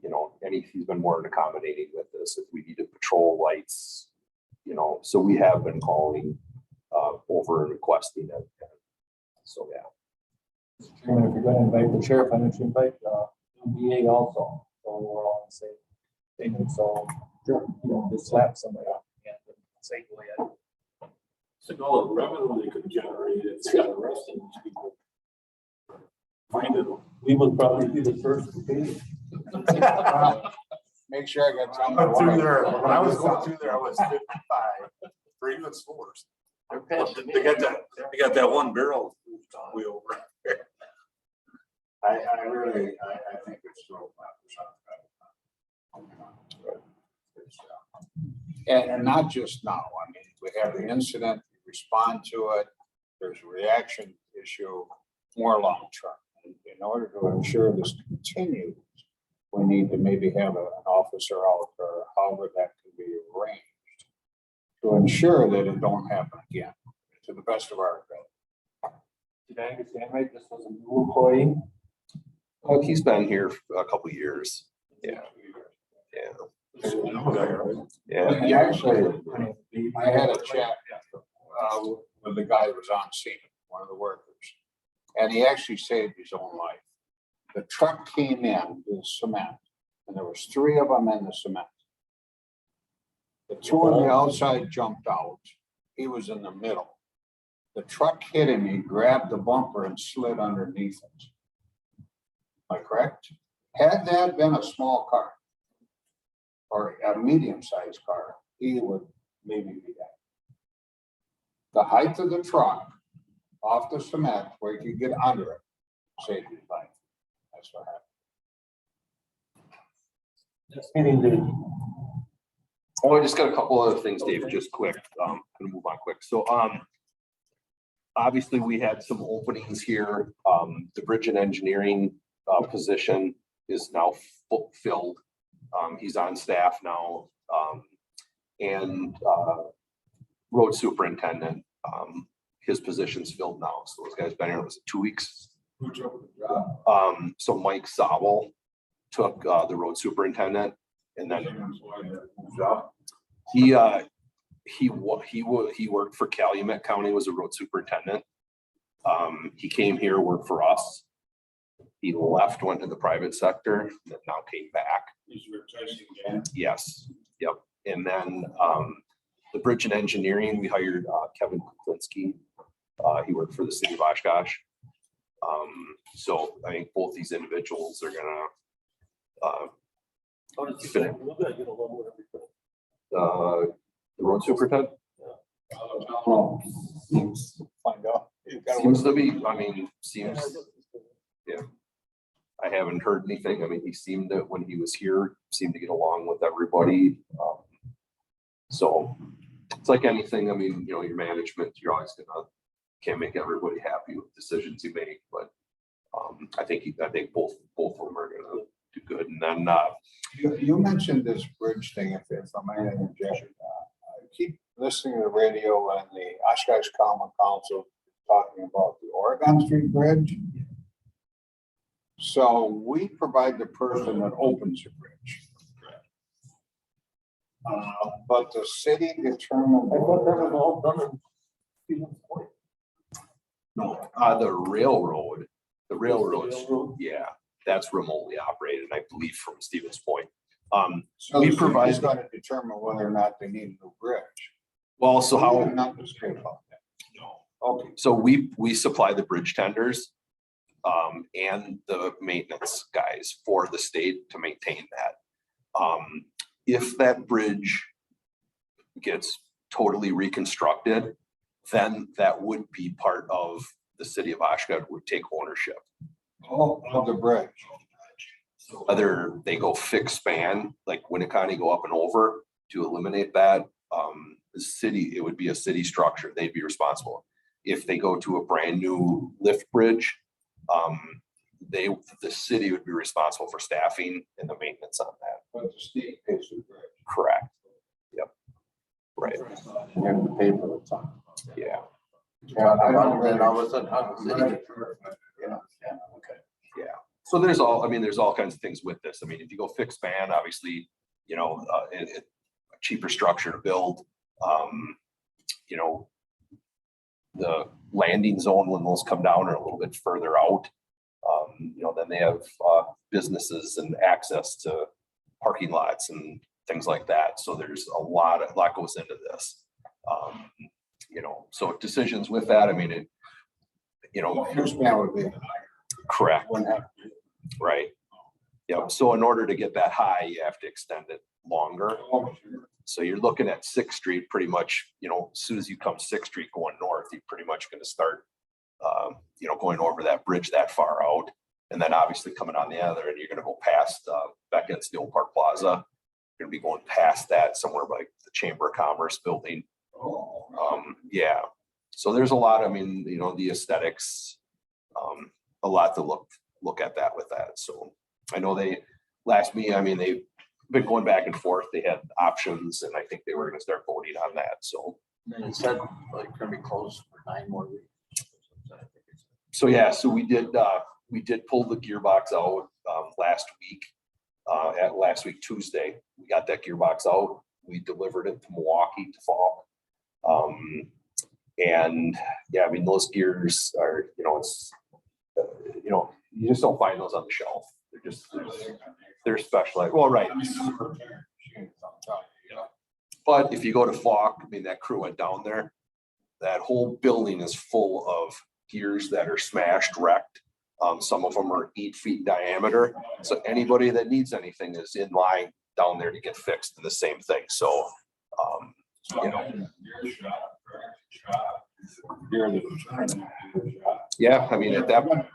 you know, and he's been more than accommodating with this. If we needed patrol lights, you know, so we have been calling over and requesting it. So, yeah. Chairman, if you're going to invite the sheriff, I need to invite the DA also. So we're all on the same thing. So, you know, just slap somebody on the hand and say, go ahead. Think all the revenue they could generate if they got arrested these people. Find it. We would probably be the first to pay. Make sure I got I some. went through there, when I was going through there, I was 55 for even stores. They got that one barrel way over. I really think it's still 5%. And not just now. I mean, we have the incident, we respond to it. There's a reaction issue, more long term. In order to ensure this continues, we need to maybe have an officer out or however that can be arranged to ensure that it don't happen again, to the best of our ability. Did I understand right? This was a new employee? Oh, he's been here for a couple of years. Yeah. Yeah. And actually, I had a chat with the guy who was on scene, one of the workers, and he actually saved his own life. The truck came in with cement, and there was 3 of them in the cement. The 2 on the outside jumped out. He was in the middle. The truck hit him. He grabbed the bumper and slid underneath it. Am I correct? Had that been a small car or a medium-sized car, he would maybe be dead. The height of the truck off the cement where he could get under it saved his life. That's what happened. Oh, I just got a couple other things, Dave, just quick. Gonna move on quick. So, obviously we had some openings here. The bridge and engineering position is now filled. He's on staff now. And road superintendent, his position's filled now. So those guys been here, was it 2 weeks? Who took the job? So Mike Sobel took, the road superintendent, and then he worked for Calumet County, was a road superintendent. He came here, worked for us. He left, went to the private sector, and now came back. He's replacing Dan. Yes, yep. And then, the bridge and engineering, we hired, Kevin Kuklinski. He worked for the city of Oshkosh. So I think both these individuals are gonna, the road superintendent Find out. seems to be, I mean, seems, yeah. I haven't heard anything. I mean, he seemed to, when he was here, seemed to get along with everybody. So it's like anything, I mean, you know, your management, you're always gonna, can't make everybody happy with decisions you make, but I think both of them are gonna do good. And then, You mentioned this bridge thing, if I might interject. I keep listening to the radio and the Oshkosh Common Council talking about the Oregon Street Bridge. So we provide the person that opens the bridge. But the city determined. I thought that was all done in Stevens Point. no, the railroad, yeah, that's remotely operated, I believe, from Stevens Point. So we the provide- city's gonna determine whether or not they need a new bridge. Well, so how? Not the state about that. No. Okay. So we supply the bridge tenders and the maintenance guys for the state to maintain that. If that bridge gets totally reconstructed, then that would be part of the city of Oshkosh would take ownership. Oh, of the bridge. Whether they go fix span, like Winnebago go up and over to eliminate that, the city, it would be a city structure. They'd be responsible. If they go to a brand new lift bridge, the city would be responsible for staffing and the maintenance on that. But the state pays the bridge. Correct. Yep. Right. You have to pay for the time. Yeah. Yeah, I don't Then really. all of a sudden, how the city get- Yeah. So there's all kinds of things with this. I mean, if you go fix span, obviously, you know, a cheaper structure to build. You know, the landing zone, when those come down, are a little bit further out. You know, then they have businesses and access to parking lots and things like that. So there's a lot goes into this. You know, so decisions with that, I mean, it, you know, Here's man would be. correct, Wouldn't have to. right? Yep. So in order to get that high, you have to extend it longer. Oh, sure. So you're looking at 6th Street pretty much, you know, as soon as you come 6th Street going north, you're pretty much going to start, you know, going over that bridge that far out. And then obviously coming on the other, and you're going to go past, back against the old Park Plaza. You're going to be going past that somewhere by the Chamber of Commerce building. Yeah. So there's a lot, I mean, you know, the aesthetics, a lot to look at that with that. So I know they've been going back and forth. They had options, and I think they were gonna start voting on that, so. And it said like gonna be closed for 9 more weeks. So, yeah, so we did pull the gearbox out, last week, last week, Tuesday. We got that gearbox out. We delivered it to Milwaukee to fall. And yeah, I mean, those gears are, you know, it's, you know, you just don't find those on the shelf. They're specialized. Well, right. But if you go to Falk, I mean, that crew went down there. That whole building is full of gears that are smashed, wrecked. Some of them are 8 feet diameter. So anybody that needs anything is in line down there to get fixed in the same thing. So, you know. Yeah, I mean, at that point.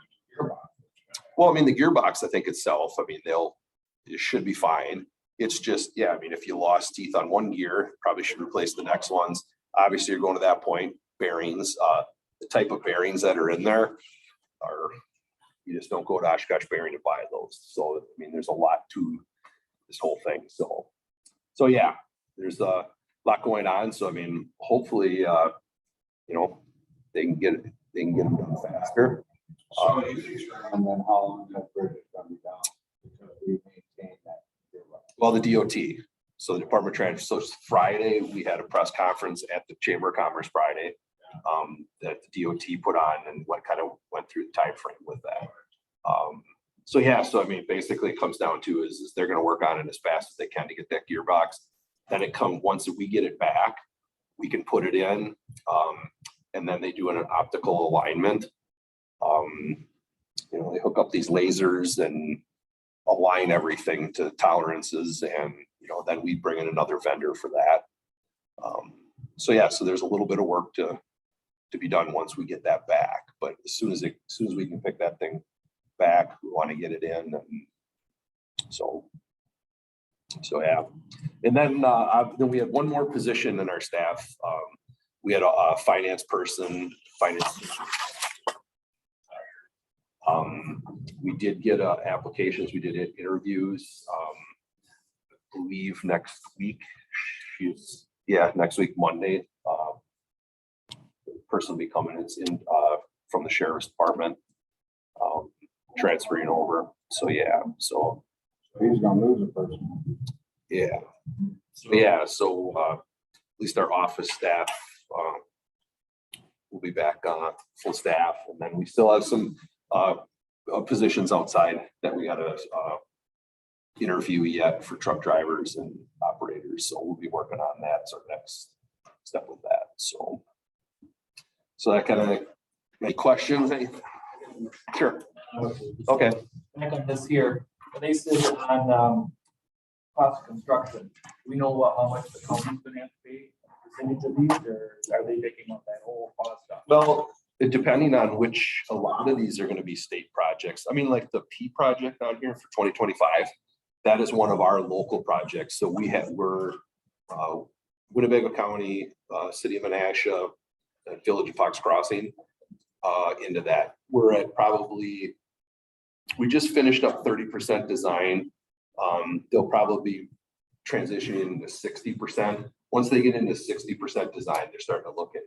Well, I mean, the gearbox, I think itself, I mean, it should be fine. It's just, yeah, I mean, if you lost teeth on one gear, probably should replace the next ones. Obviously, you're going to that point, bearings, the type of bearings that are in there are, you just don't go to Oshkosh Bearing to buy those. So, I mean, there's a lot to this whole thing. So yeah, there's a lot going on. So, I mean, hopefully, you know, they can get them done faster. And then how long that bridge is gonna be down? Because we maintain that. Well, the DOT, so the Department of Transportation, so Friday, we had a press conference at the Chamber of Commerce Friday. That the DOT put on and what kind of went through the time frame with that. So yeah, so I mean, basically it comes down to is they're gonna work on it as fast as they can to get that gearbox. Then it comes, once we get it back, we can put it in, and then they do an optical alignment. You know, they hook up these lasers and align everything to tolerances, and, you know, then we bring in another vendor for that. So yeah, so there's a little bit of work to be done once we get that back, but as soon as we can pick that thing back, we want to get it in, and so yeah. And then we had one more position in our staff. We had a finance person, we did get applications, we did interviews, I believe next week. Next week, Monday. The person will be coming, it's in from the sheriff's department, transferring over. So yeah, so He's gonna lose a person. yeah. So at least our office staff will be back full staff, and then we still have some positions outside that we gotta interview yet for truck drivers and operators. So we'll be working on that. It's our next step with that. So that kind of, any questions? Sure. Okay. Back on this here, when they said on cost of construction, we know how much the county's gonna have to pay percentage of these, or are they picking up that whole cost stuff? Well, depending on which, a lot of these are gonna be state projects. I mean, like the P project out here for 2025, that is one of our local projects. So we're Winnebago County, City of Menasha, and Village of Fox Crossing into that. We're at probably, we just finished up 30% design. They'll probably be transitioning to 60%. Once they get into 60% design, they're starting to look at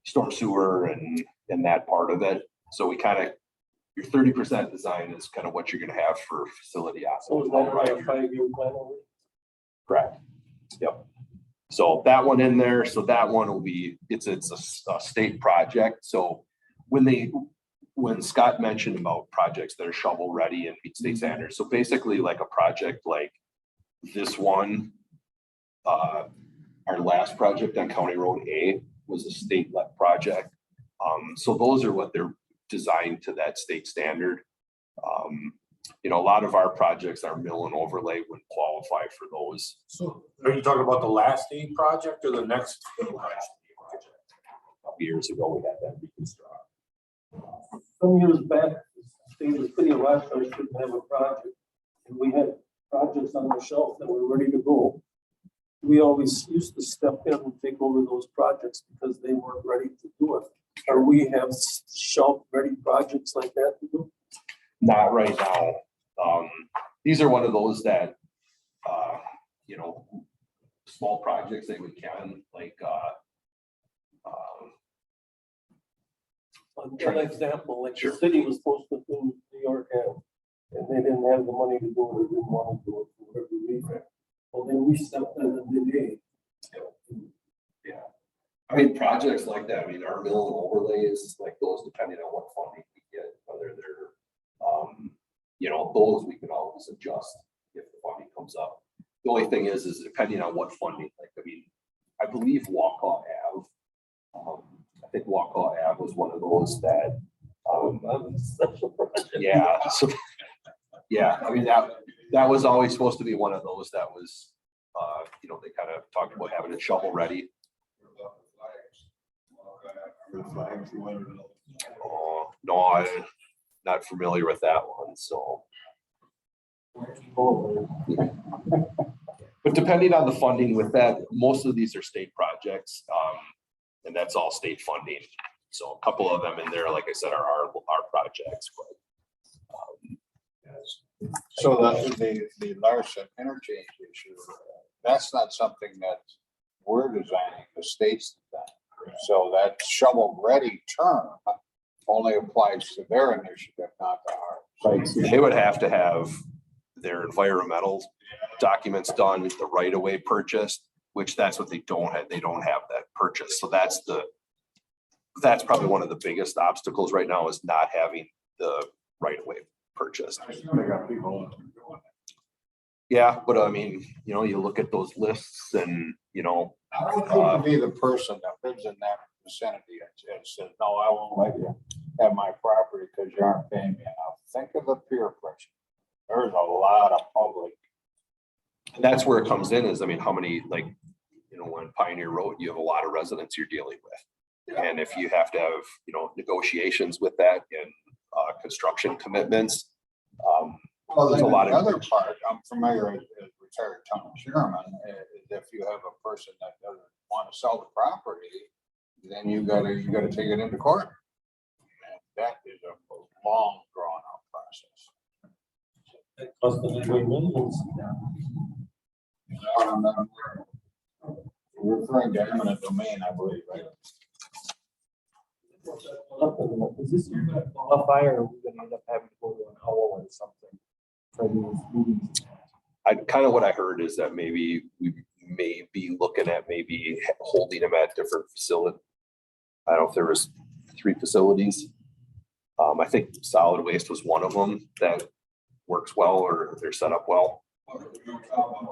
storm sewer and that part of it. So we kind of, your 30% design is kind of what you're going to have for facility. So is that a 5-year plan? Correct. Yep. So that one in there, so that one will be, it's a state project. So when Scott mentioned about projects that are shovel ready and meet state standards, so basically like a project like this one, our last project on County Road A was a state-led project. So those are what they're designed to that state standard. You know, a lot of our projects, our mill and overlay would qualify for those. So are you talking about the last aid project or the next? Couple years ago, we had that reconstruct. Some years back, the city of Washington didn't have a project, and we had projects on the shelf that were ready to go. We always used to step in and take over those projects because they weren't ready to do it. Or we have shelf-ready projects like that to do? Not right now. These are one of those that, you know, small projects that we can, like, An example, like Sure. the city was supposed to do New York Ave, and they didn't have the money to do it, or didn't want to do it for whatever reason. Well, then we stepped in and did it. yeah. I mean, projects like that, I mean, our mill and overlays, like those, depending on what funding we get, whether they're, you know, those we can always adjust if the funding comes up. The only thing is depending on what funding, like, I mean, I believe Waukau Ave, I think Waukau Ave was one of those that, yeah, so, yeah, I mean, that was always supposed to be one of those that was, you know, they kind of talked about having it shovel ready. Oh, no, I'm not familiar with that one, so. But depending on the funding with that, most of these are state projects, and that's all state funding. So a couple of them in there, like I said, are our projects, but. So the Larson interchange issue, that's not something that we're designing, the state's design. So that shovel ready term only applies to their initiative, not to ours. They would have to have their environmental documents done, the right of way purchased, which that's what they don't have. They don't have that purchase. So that's probably one of the biggest obstacles right now is not having the right of way purchased. I assume they got people doing it. Yeah, but I mean, you know, you look at those lists and, you know, I would hate to be the person that lives in that vicinity and says, no, I won't let you have my property because you aren't paying me enough. Think of the peer pressure. There's a lot of public. and that's where it comes in is, I mean, how many, like, you know, on Pioneer Road, you have a lot of residents you're dealing with. And if you have to have, you know, negotiations with that and construction commitments, Well, there's then a lot the of, other part, I'm familiar as retired town chairman, is if you have a person that doesn't want to sell the property, then you gotta take it into court. And that is a long drawn out process. We're referring to eminent domain, I believe, right? Is this year gonna qualify or are we gonna end up having to go to an owl or something for these meetings? kind of what I heard is that maybe we may be looking at maybe holding them at different facility. I don't know if there was 3 facilities. I think solid waste was one of them that works well or they're set up well.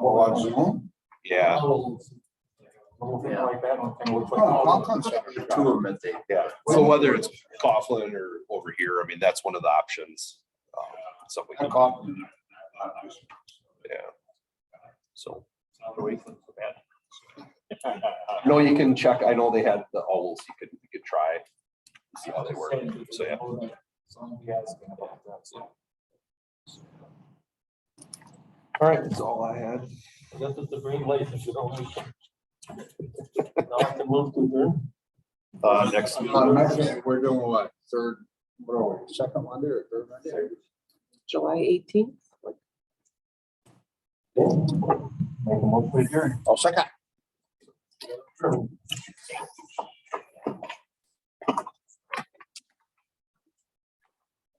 Well, Zoom? Yeah, Like that one kind of looks like. Oh, Conklin Center. Two of them at the. yeah. So whether it's Coughlin or over here, I mean, that's one of the options. So we can, yeah. So. No, you can check. I know they had the owls. You could try. See how they work. So yeah. All right, that's all I had. This is the green light if you don't. Now I can move to adjourn. Next. Next thing, we're doing what, third, what are we, second Monday or third Monday? July 18th. Make a motion to adjourn. Oh, second.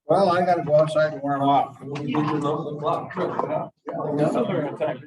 Well, I gotta go outside and warm up. We'll be here till 11 o'clock. Another attack.